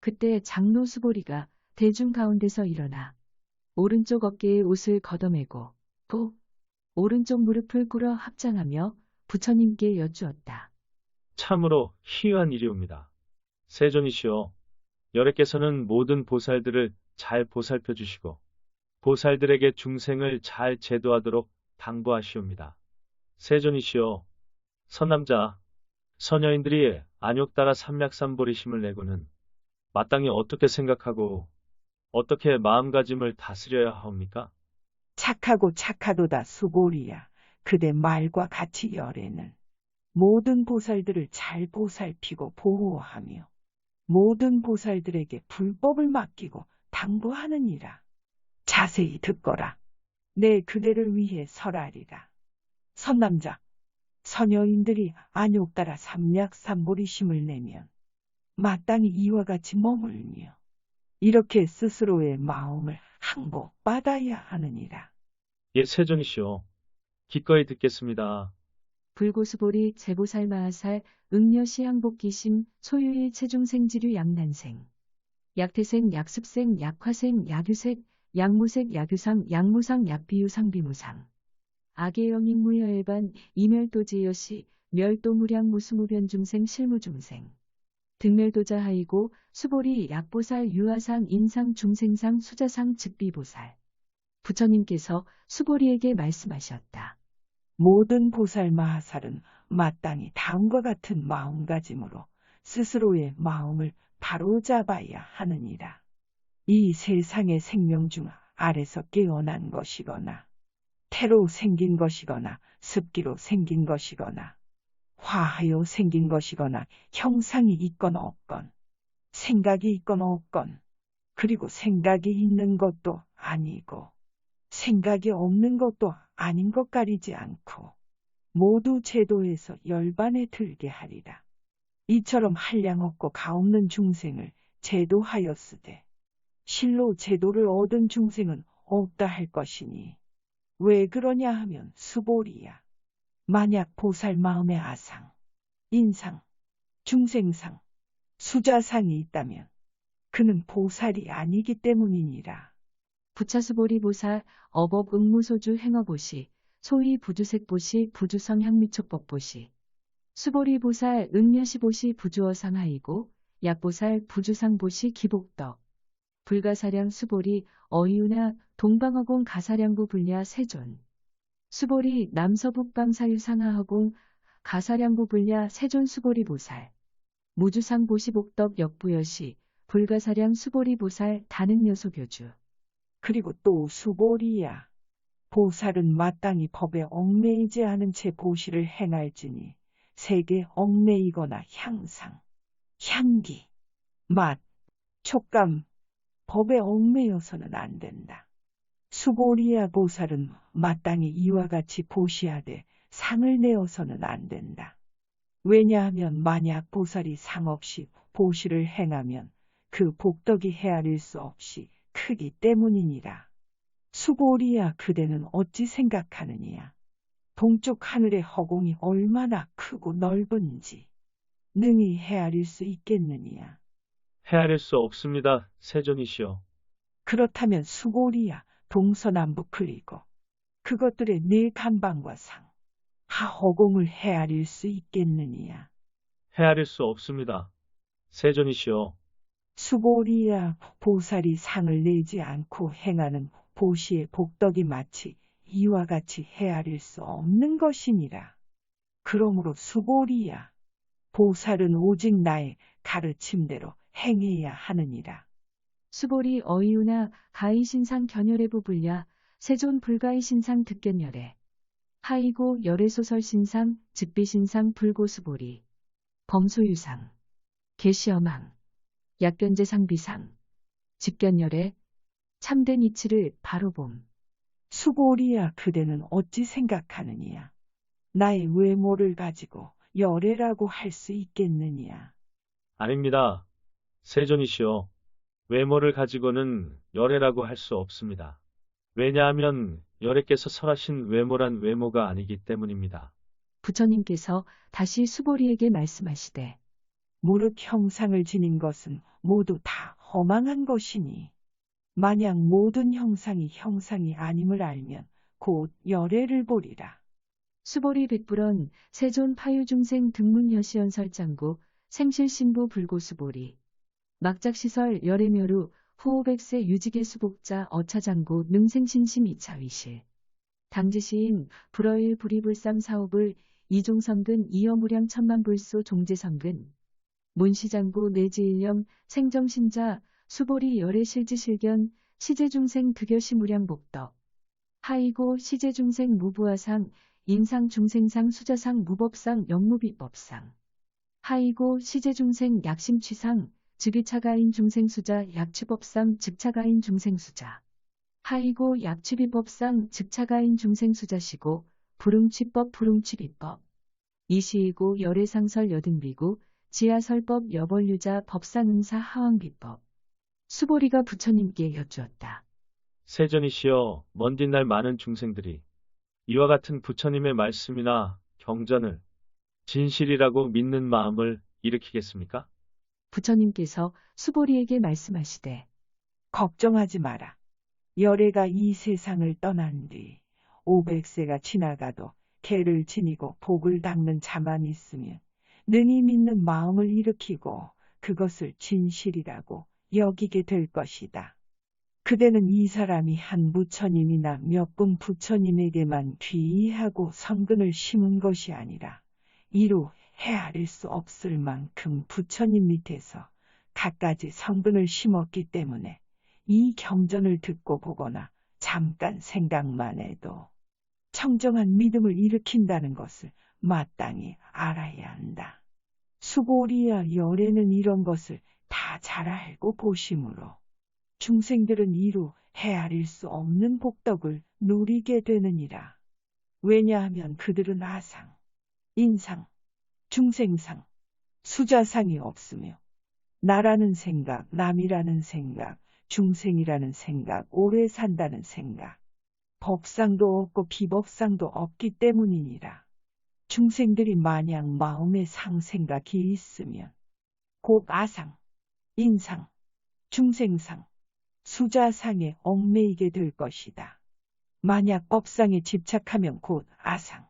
그때 장로 수보리가 대중 가운데서 일어나 오른쪽 어깨에 옷을 걷어매고 또 오른쪽 무릎을 꿇어 합장하며 부처님께 여쭈었다. 참으로 희유한 일이옵니다. 세존이시여, 여래께서는 모든 보살들을 잘 보살펴 주시고 보살들에게 중생을 잘 제도하도록 당부하시옵니다. 세존이시여, 선남자, 선여인들이 안욕따라 삼략삼보리심을 내고는 마땅히 어떻게 생각하고 어떻게 마음가짐을 다스려야 하옵니까? 착하고 착하도다 수보리야. 그대 말과 같이 열애는 모든 보살들을 잘 보살피고 보호하며 모든 보살들에게 불법을 맡기고 당부하느니라. 자세히 듣거라. 내 그대를 위해 설하리라. 선남자, 선여인들이 안욕 따라 삼략삼보리심을 내면 마땅히 이와 같이 머물며 이렇게 스스로의 마음을 항복받아야 하느니라. 예, 세존이시오. 기꺼이 듣겠습니다. 불고수보리 제보살 마하살 응려시 항복기심 소유일 체중생지류 양난생 약태생 약습생 약화생 약유색 약무색 약유상 약무상 약비유상비무상 악의영인무여일반 이멸도지여시 멸도무량 무수무변중생 실무중생 등멸도자 하이고 수보리 약보살 유아상 인상 중생상 수자상 즉비보살 부처님께서 수보리에게 말씀하셨다. 모든 보살 마하살은 마땅히 다음과 같은 마음가짐으로 스스로의 마음을 바로잡아야 하느니라. 이 세상의 생명 중 아래서 깨어난 것이거나 태로 생긴 것이거나 습기로 생긴 것이거나 화하여 생긴 것이거나 형상이 있건 없건 생각이 있건 없건 그리고 생각이 있는 것도 아니고 생각이 없는 것도 아닌 것 가리지 않고 모두 제도에서 열반에 들게 하리라. 이처럼 한량 없고 가없는 중생을 제도하였으되 실로 제도를 얻은 중생은 없다 할 것이니 왜 그러냐 하면 수보리야. 만약 보살 마음의 아상, 인상, 중생상, 수자상이 있다면 그는 보살이 아니기 때문이니라. 부차수보리 보살 어법 응무소주 행어보시 소위 부주색보시 부주성 향미촉법보시 수보리 보살 응려시보시 부주어상하이고 약보살 부주상보시 기복덕 불가사량 수보리 어이유나 동방허공 가사량부 불야 세존 수보리 남서북방사유상하허공 가사량부 불야 세존 수보리 보살 무주상 보시복덕 역부여시 불가사량 수보리 보살 다능여소교주 그리고 또 수보리야. 보살은 마땅히 법에 얽매이지 않은 채 보시를 행할지니 색에 얽매이거나 향상, 향기, 맛, 촉감, 법에 얽매여서는 안 된다. 수보리야 보살은 마땅히 이와 같이 보시하되 상을 내어서는 안 된다. 왜냐하면 만약 보살이 상 없이 보시를 행하면 그 복덕이 헤아릴 수 없이 크기 때문이니라. 수보리야 그대는 어찌 생각하느냐. 동쪽 하늘의 허공이 얼마나 크고 넓은지 능히 헤아릴 수 있겠느냐. 헤아릴 수 없습니다. 세존이시오. 그렇다면 수보리야 동서남북 그리고 그것들의 네 간방과 상, 하허공을 헤아릴 수 있겠느냐. 헤아릴 수 없습니다. 세존이시오. 수보리야 보살이 상을 내지 않고 행하는 보시의 복덕이 마치 이와 같이 헤아릴 수 없는 것이니라. 그러므로 수보리야 보살은 오직 나의 가르침대로 행해야 하느니라. 수보리 어이유나 가이신상 견열해부 불야 세존 불가이신상 득견열해 하이고 열애소설신상 즉비신상 불고수보리 범소유상 계시어망 약견제상비상 직견열해 참된 이치를 바로봄 수보리야 그대는 어찌 생각하느냐. 나의 외모를 가지고 열애라고 할 수 있겠느냐. 아닙니다. 세존이시오. 외모를 가지고는 열애라고 할 수 없습니다. 왜냐하면 열애께서 설하신 외모란 외모가 아니기 때문입니다. 부처님께서 다시 수보리에게 말씀하시되 무릇 형상을 지닌 것은 모두 다 허망한 것이니 만약 모든 형상이 형상이 아님을 알면 곧 열애를 보리라. 수보리 백불언 세존 파유중생 등문여시연설장구 생실신부 불고수보리 막작시설 열애묘루 후오백세 유지계 수복자 어차장구 능생신심 이차위실 당지시인 불어일 불이불삼 사오불 이종성근 이여무량 천만불소 종제성근 문시장구 내지일념 생정신자 수보리 열애실지실견 시제중생 득여시무량복덕 하이고 시제중생 무부하상 인상중생상 수자상 무법상 영무비법상 하이고 시제중생 약심취상 즉위차가인 중생수자 약취법상 즉차가인 중생수자 하이고 약취비법상 즉차가인 중생수자시고 부릉취법 부릉취비법. 이시이고 열애상설 여등비구 지하설법 여벌유자 법상응사 하왕비법. 수보리가 부처님께 여쭈었다. 세존이시여, 먼 뒷날 많은 중생들이 이와 같은 부처님의 말씀이나 경전을 진실이라고 믿는 마음을 일으키겠습니까? 부처님께서 수보리에게 말씀하시되 걱정하지 마라. 열애가 이 세상을 떠난 뒤 500세가 지나가도 개를 지니고 복을 닦는 자만 있으면 능히 믿는 마음을 일으키고 그것을 진실이라고 여기게 될 것이다. 그대는 이 사람이 한 부처님이나 몇 분 부처님에게만 귀의하고 성근을 심은 것이 아니라 이루 헤아릴 수 없을 만큼 부처님 밑에서 갖가지 성근을 심었기 때문에 이 경전을 듣고 보거나 잠깐 생각만 해도 청정한 믿음을 일으킨다는 것을 마땅히 알아야 한다. 수보리와 열애는 이런 것을 다 잘 알고 보심으로 중생들은 이루 헤아릴 수 없는 복덕을 누리게 되느니라. 왜냐하면 그들은 아상, 인상, 중생상, 수자상이 없으며 나라는 생각, 남이라는 생각, 중생이라는 생각, 오래 산다는 생각, 법상도 없고 비법상도 없기 때문이니라. 중생들이 마냥 마음에 상생각이 있으면 곧 아상, 인상, 중생상, 수자상에 얽매이게 될 것이다. 만약 법상에 집착하면 곧 아상,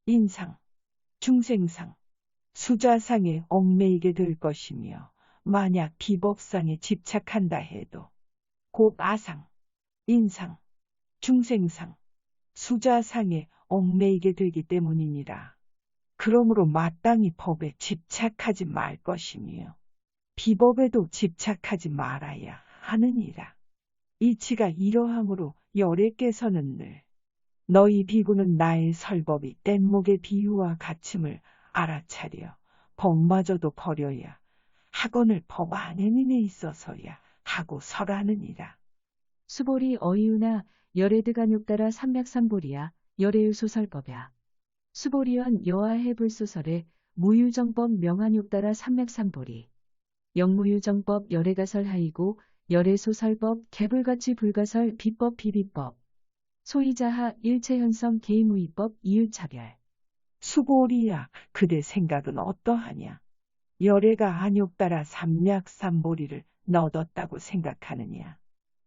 인상, 중생상, 수자상에 얽매이게 될 것이며 만약 비법상에 집착한다 해도 곧 아상, 인상, 중생상, 수자상에 얽매이게 되기 때문이니라. 그러므로 마땅히 법에 집착하지 말 것이며 비법에도 집착하지 말아야 하느니라. 이치가 이러함으로 열애께서는 늘 너희 비구는 나의 설법이 뗏목의 비유와 같음을 알아차려 법마저도 버려야 학원을 법 안에님에 있어서야 하고 설하느니라. 수보리 어이유나 열애드간육 따라 삼맥삼보리야 열애유 소설법야. 수보리원 여하해 불소설에 무유정법 명한육 따라 삼맥삼보리. 영무유정법 열애가설 하이고 열애소설법 개불가치 불가설 비법 비비법. 소이자하 일체현성 개의무이법 이유차별. 수보리야, 그대 생각은 어떠하냐? 열애가 안욕 따라 삼맥삼보리를 넣었다고 생각하느냐?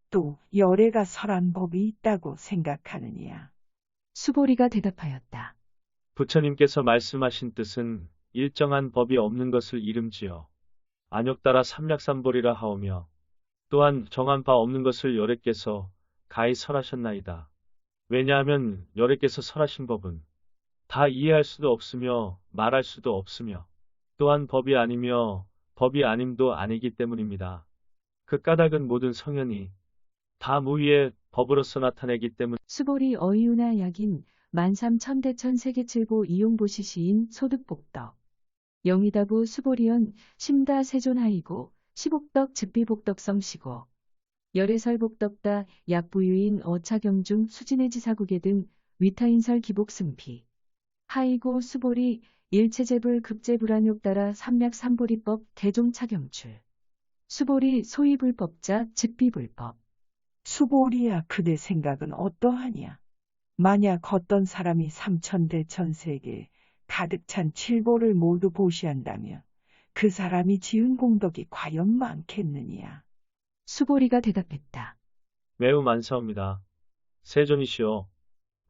또 열애가 설한 법이 있다고 생각하느냐? 수보리가 대답하였다. 부처님께서 말씀하신 뜻은 일정한 법이 없는 것을 이름지어 안욕 따라 삼략삼보리라 하오며 또한 정한 바 없는 것을 열애께서 가히 설하셨나이다. 왜냐하면 열애께서 설하신 법은 다 이해할 수도 없으며 말할 수도 없으며 또한 법이 아니며 법이 아님도 아니기 때문입니다. 그 까닭은 모든 성현이 다 무위의 법으로서 나타내기 때문. 수보리 어이유나 약인 만삼천대천 세계칠보 이용보시시인 소득복덕. 영이다부 수보리언 심다 세존하이고 시복덕 즉비복덕성시고 열애설복덕다 약부유인 어차경중 수진해지사국에 등 위타인설 기복승피. 하이고 수보리 일체제불 급제불안욕 따라 삼맥삼보리법 대종차경출. 수보리 소위불법자 즉비불법. 수보리야, 그대 생각은 어떠하냐? 만약 어떤 사람이 삼천대천세계에 가득 찬 칠보를 모두 보시한다면 그 사람이 지은 공덕이 과연 많겠느냐? 수보리가 대답했다. 매우 만사옵니다. 세존이시여.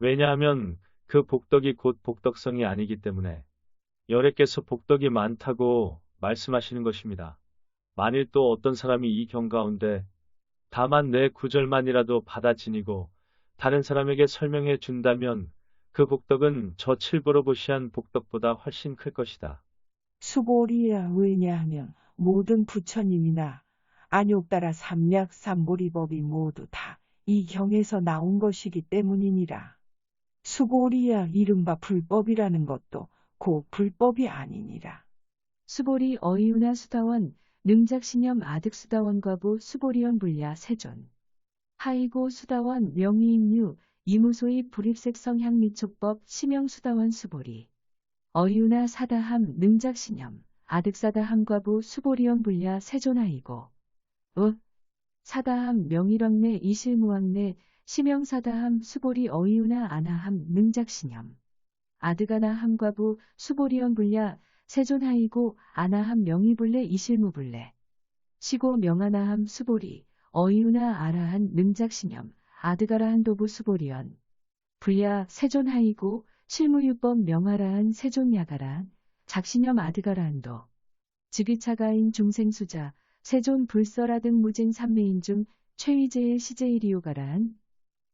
왜냐하면 그 복덕이 곧 복덕성이 아니기 때문에 열애께서 복덕이 많다고 말씀하시는 것입니다. 만일 또 어떤 사람이 이 경 가운데 다만 내 구절만이라도 받아 지니고 다른 사람에게 설명해 준다면 그 복덕은 저 칠보로 보시한 복덕보다 훨씬 클 것이다. 수보리야, 왜냐하면 모든 부처님이나 안욕 따라 삼맥삼보리법이 모두 다 이 경에서 나온 것이기 때문이니라. 수보리야, 이른바 불법이라는 것도 곧 불법이 아니니라. 수보리 어이유나 수다원 능작신념 아득수다원과부 수보리원 불야 세존. 하이고 수다원 명의인유 이무소의 불입색성 향미촉법 심영수다원 수보리 어이유나 사다함 능작신염 아득사다함과부 수보리원 불야 세존하이고 사다함 명일왕내 이실무왕내 심영사다함 수보리 어이유나 아나함 능작신염 아드가나함과부 수보리원 불야 세존하이고 아나함 명의불래 이실무불래 시고 명하나함 수보리 어이유나 아라한 능작신염 아드가라한 도부 수보리언 불야 세존하이고 실무유법 명하라한 세존야가라한 작신염 아드가라한도 즉위차가인 중생수자 세존 불설아 등 무쟁 삼매인 중 최위제의 시제이리오가라한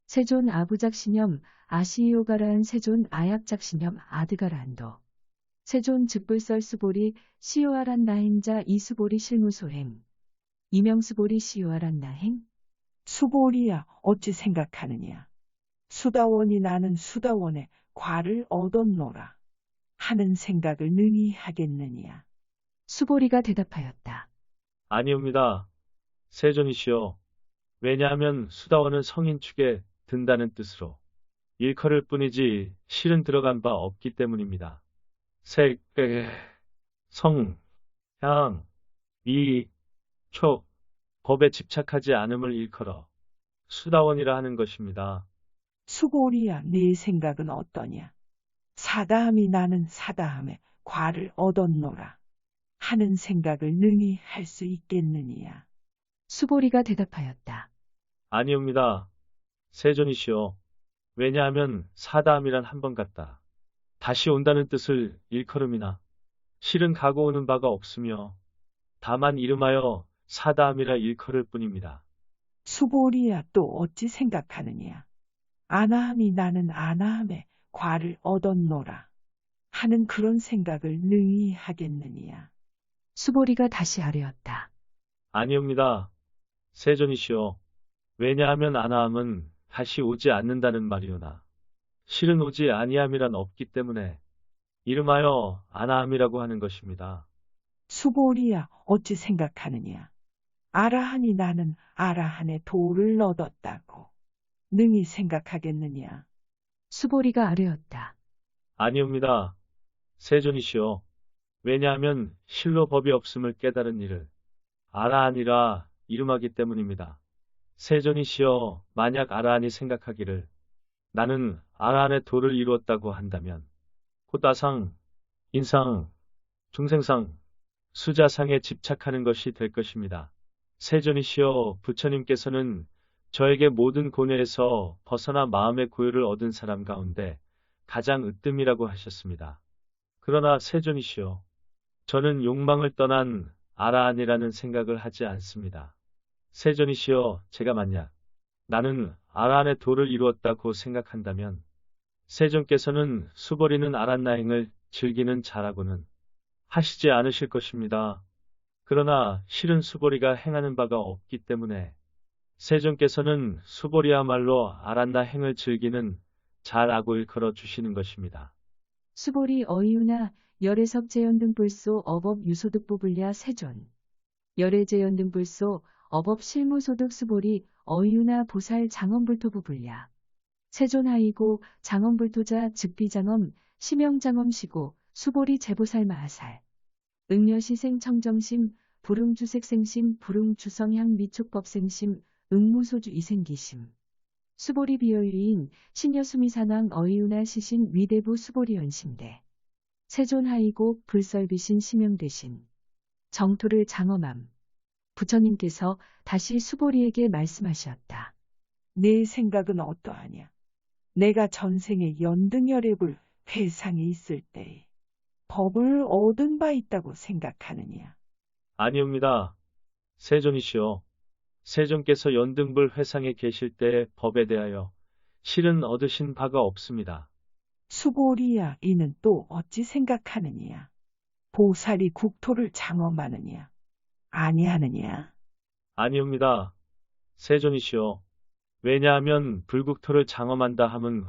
세존 아부작신염 아시이오가라한 세존 아약작신염 아드가라한도 세존 즉불설 수보리 시오아란 나행자 이수보리 실무소행 이명수보리 시오아란 나행 수보리야 어찌 생각하느냐. 수다원이 나는 수다원의 과를 얻었노라 하는 생각을 능히 하겠느냐. 수보리가 대답하였다. 아니옵니다. 세존이시여. 왜냐하면 수다원은 성인 축에 든다는 뜻으로 일컬을 뿐이지 실은 들어간 바 없기 때문입니다. 성, 향, 미, 촉, 법에 집착하지 않음을 일컬어 수다원이라 하는 것입니다. 수보리야 네 생각은 어떠냐. 사다함이 나는 사다함의 과를 얻었노라 하는 생각을 능히 할 수 있겠느냐. 수보리가 대답하였다. 아니옵니다. 세존이시여. 왜냐하면 사다함이란 한 번 갔다 다시 온다는 뜻을 일컬음이나 실은 가고 오는 바가 없으며 다만 이름하여 사다함이라 일컬을 뿐입니다. 수보리야 또 어찌 생각하느냐. 아나함이 나는 아나함의 과를 얻었노라 하는 그런 생각을 능히 하겠느냐. 수보리가 다시 아뢰었다. 아니옵니다. 세존이시여. 왜냐하면 아나함은 다시 오지 않는다는 말이오나 실은 오지 아니함이란 없기 때문에 이름하여 아나함이라고 하는 것입니다. 수보리야 어찌 생각하느냐. 아라한이 나는 아라한의 도를 얻었다고 능히 생각하겠느냐. 수보리가 아뢰었다. 아니옵니다. 세존이시여. 왜냐하면 실로 법이 없음을 깨달은 이를 아라한이라 이름하기 때문입니다. 세존이시여. 만약 아라한이 생각하기를 나는 아라한의 도를 이루었다고 한다면 호다상, 인상, 중생상, 수자상에 집착하는 것이 될 것입니다. 세존이시여. 부처님께서는 저에게 모든 고뇌에서 벗어나 마음의 고요를 얻은 사람 가운데 가장 으뜸이라고 하셨습니다. 그러나 세존이시여. 저는 욕망을 떠난 아라한이라는 생각을 하지 않습니다. 세존이시여. 제가 만약 나는 아라한의 도를 이루었다고 생각한다면 세존께서는 수보리는 아란나행을 즐기는 자라고는 하시지 않으실 것입니다. 그러나 실은 수보리가 행하는 바가 없기 때문에 세존께서는 수보리야말로 아란나행을 즐기는 자라고 일컬어 주시는 것입니다. 수보리 어이유나 열애석 재연등불소 어법 유소득부 불야 세존 열애재연등불소 어법 실무소득 수보리 어이유나 보살 장엄불토부 불야 세존하이고 장엄불토자 즉비장엄 심영장엄시고 수보리 제보살 마하살 응여시생 청정심 불응주색생심 불응주성향 미촉법생심 응무소주 이생기심 수보리 비여유인 신여수미산왕 어이유나 시신 위대부 수보리 연심대 세존하이고 불설비신 심영대신 정토를 장엄함 부처님께서 다시 수보리에게 말씀하셨다. 내 생각은 어떠하냐. 내가 전생에 연등열애불 회상이 있을 때에 법을 얻은 바 있다고 생각하느냐. 아니옵니다. 세존이시여. 세존께서 연등불 회상에 계실 때의 법에 대하여 실은 얻으신 바가 없습니다. 수보리야 이는 또 어찌 생각하느냐. 보살이 국토를 장엄하느냐. 아니하느냐. 아니옵니다. 세존이시여. 왜냐하면 불국토를 장엄한다 함은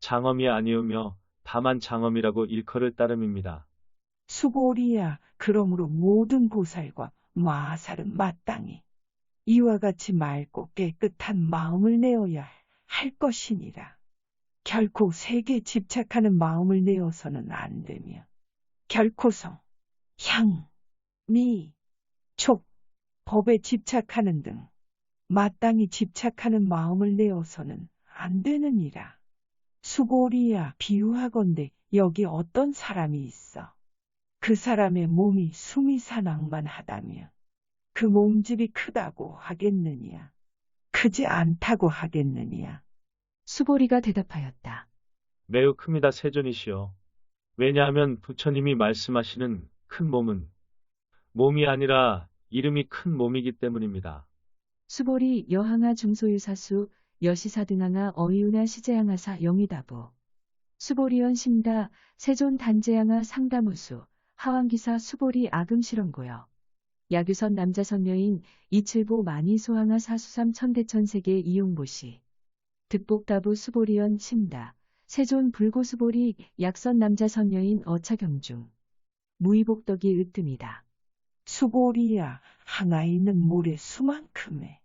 장엄이 아니오며 다만 장엄이라고 일컬을 따름입니다. 수보리야 그러므로 모든 보살과 마하살은 마땅히 이와 같이 맑고 깨끗한 마음을 내어야 할 것이니라. 결코 색에 집착하는 마음을 내어서는 안 되며 결코성, 향, 미, 촉, 법에 집착하는 등 마땅히 집착하는 마음을 내어서는 안 되느니라. 수고리야 비유하건대 여기 어떤 사람이 있어. 그 사람의 몸이 숨이 사낭만하다며 그 몸집이 크다고 하겠느냐. 크지 않다고 하겠느냐. 수보리가 대답하였다. 매우 큽니다, 세존이시여. 왜냐하면 부처님이 말씀하시는 큰 몸은 몸이 아니라 이름이 큰 몸이기 때문입니다. 수보리 여항아 중소유사수 여시사 등항아 어이우나 시제항하사 영이다보. 수보리연 심다 세존 단제항아 상다무수 하왕기사 수보리 아금실원고요. 야규선 남자선녀인 이칠보 많이소항아 사수삼 천대천세계 이용보시. 득복다부 수보리연 심다. 세존 불고수보리 약선 남자선녀인 어차경중. 무의복덕이 으뜸이다. 수고리야 항아에 있는 모래 수만큼에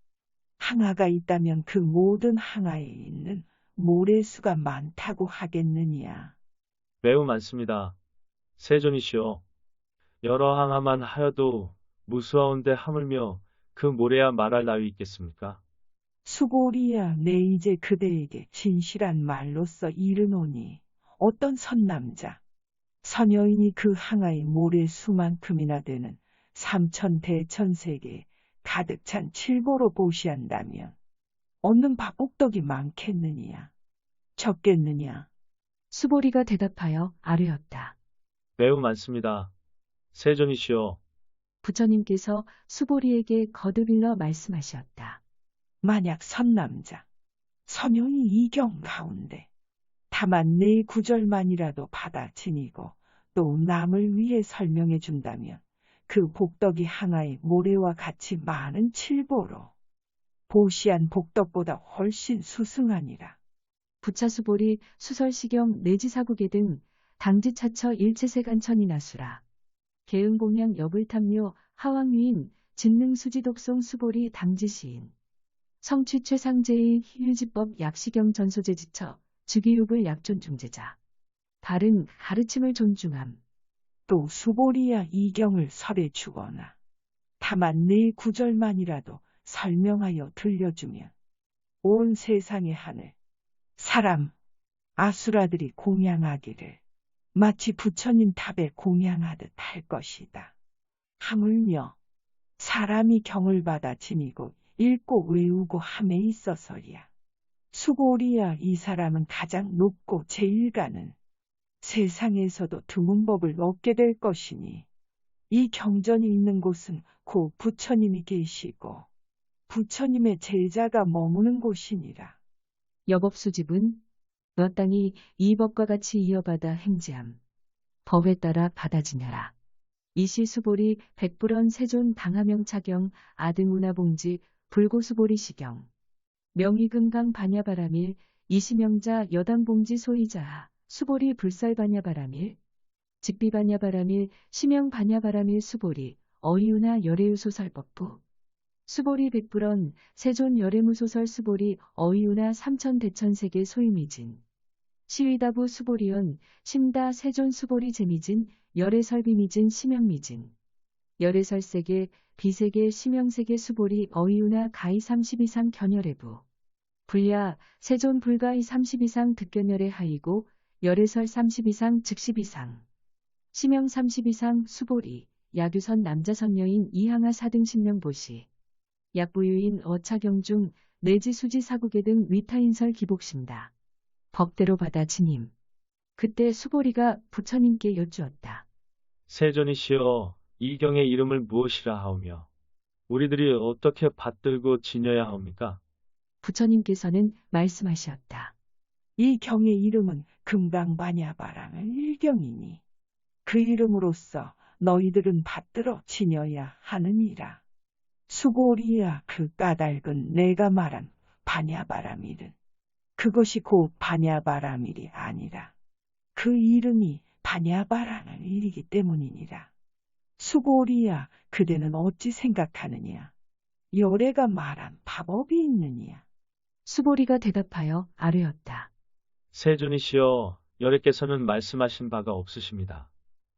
항아가 있다면 그 모든 항아에 있는 모래수가 많다고 하겠느냐. 매우 많습니다. 세존이시여. 여러 항아만 하여도 무수하온데 하물며 그 모래야 말할 나위 있겠습니까? 수고리야 내 이제 그대에게 진실한 말로써 이르노니 어떤 선남자, 선여인이 그 항아의 모래수만큼이나 되는 삼천대천세계 가득 찬 칠보로 보시한다면 얻는 밥복덕이 많겠느냐, 적겠느냐. 수보리가 대답하여 아뢰었다. 매우 많습니다. 세존이시여. 부처님께서 수보리에게 거듭일러 말씀하셨다. 만약 선남자, 선용이 이경 가운데 다만 네 구절만이라도 받아 지니고 또 남을 위해 설명해 준다면 그 복덕이 항아의 모래와 같이 많은 칠보로 보시한 복덕보다 훨씬 수승하니라. 부차수보리 수설시경 내지사국계 등 당지차처 일체세간천이나수라. 계응공양 여불탐묘 하왕유인 진능수지독송 수보리 당지시인. 성취 최상제의 휴지법 약시경 전소제 지처 주기욕을 약존중제자. 바른 가르침을 존중함. 또 수보리야 이경을 설해 주거나 다만 네 구절만이라도 설명하여 들려주면 온 세상의 하늘, 사람, 아수라들이 공양하기를 마치 부처님 탑에 공양하듯 할 것이다. 하물며 사람이 경을 받아 지니고 읽고 외우고 함에 있어서야. 수고리야 이 사람은 가장 높고 제일 가는 세상에서도 드문 법을 얻게 될 것이니 이 경전이 있는 곳은 곧 부처님이 계시고 부처님의 제자가 머무는 곳이니라. 여법수집은 마땅히 이 법과 같이 이어받아 행지함. 법에 따라 받아지냐라. 이시수보리 백불원 세존 당하명차경 아등운하봉지 불고수보리 시경. 명의금강 반야바라밀 이시명자 여당봉지 소이자하 수보리 불설반야바라밀 직비반야바라밀 시명반야바라밀 수보리 어이우나 열애유소설법부 수보리 백불원 세존 열애무소설 수보리 어이우나 삼천대천세계 소유미진 시위다부 수보리원 심다 세존 수보리 제미진 열애설비미진 시명미진 열애설세계 비세계 시명세계 수보리 어이우나 가이 30이상 견열애부 불야 세존 불가이 30이상 득견열애 하이고 열애설 30이상 즉십이상 시명 30이상 수보리 야규선 남자선녀인 이항아 사등 신명보시 약부유인 어차경중 내지 수지사국계 등 위타인설 기복심다. 법대로 받아 지님. 그때 수보리가 부처님께 여쭈었다. 세존이시여, 이 경의 이름을 무엇이라 하오며 우리들이 어떻게 받들고 지녀야 하옵니까? 부처님께서는 말씀하셨다. 이 경의 이름은 금강반야바람의 일경이니 그 이름으로써 너희들은 받들어 지녀야 하느니라. 수고리야 그 까닭은 내가 말한 반야바라밀은 그것이 곧 반야바라밀이 아니라 그 이름이 반야바라밀이기 때문이니라. 수고리야 그대는 어찌 생각하느냐? 열애가 말한 밥업이 있느냐? 수보리가 대답하여 아뢰었다. 세존이시여, 열애께서는 말씀하신 바가 없으십니다.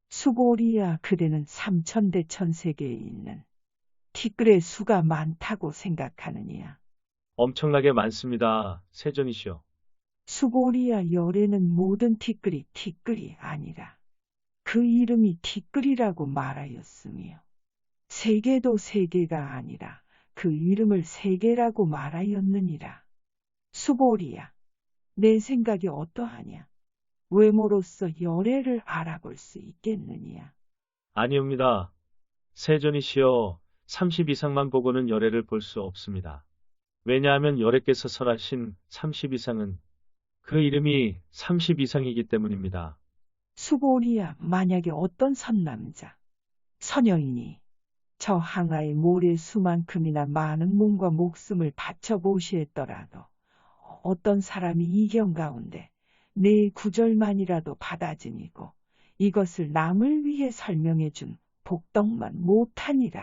수보리야, 그대는 삼천대천세계에 있는 티끌의 수가 많다고 생각하느냐? 엄청나게 많습니다. 세존이시여. 수보리야, 열애는 모든 티끌이 아니라 그 이름이 티끌이라고 말하였으며, 세계도 세계가 아니라 그 이름을 세계라고 말하였느니라. 수보리야, 내 생각이 어떠하냐? 외모로서 열애를 알아볼 수 있겠느냐? 아니옵니다. 세존이시여, 30 이상만 보고는 열애를 볼 수 없습니다. 왜냐하면 열애께서 설하신 30 이상은 그 이름이 30 이상이기 때문입니다. 수보리야, 만약에 어떤 선남자, 선여인이 저 항아의 모래 수만큼이나 많은 몸과 목숨을 바쳐 보시했더라도 어떤 사람이 이경 가운데 내 구절만이라도 받아지니고 이것을 남을 위해 설명해 준 복덕만 못하니라.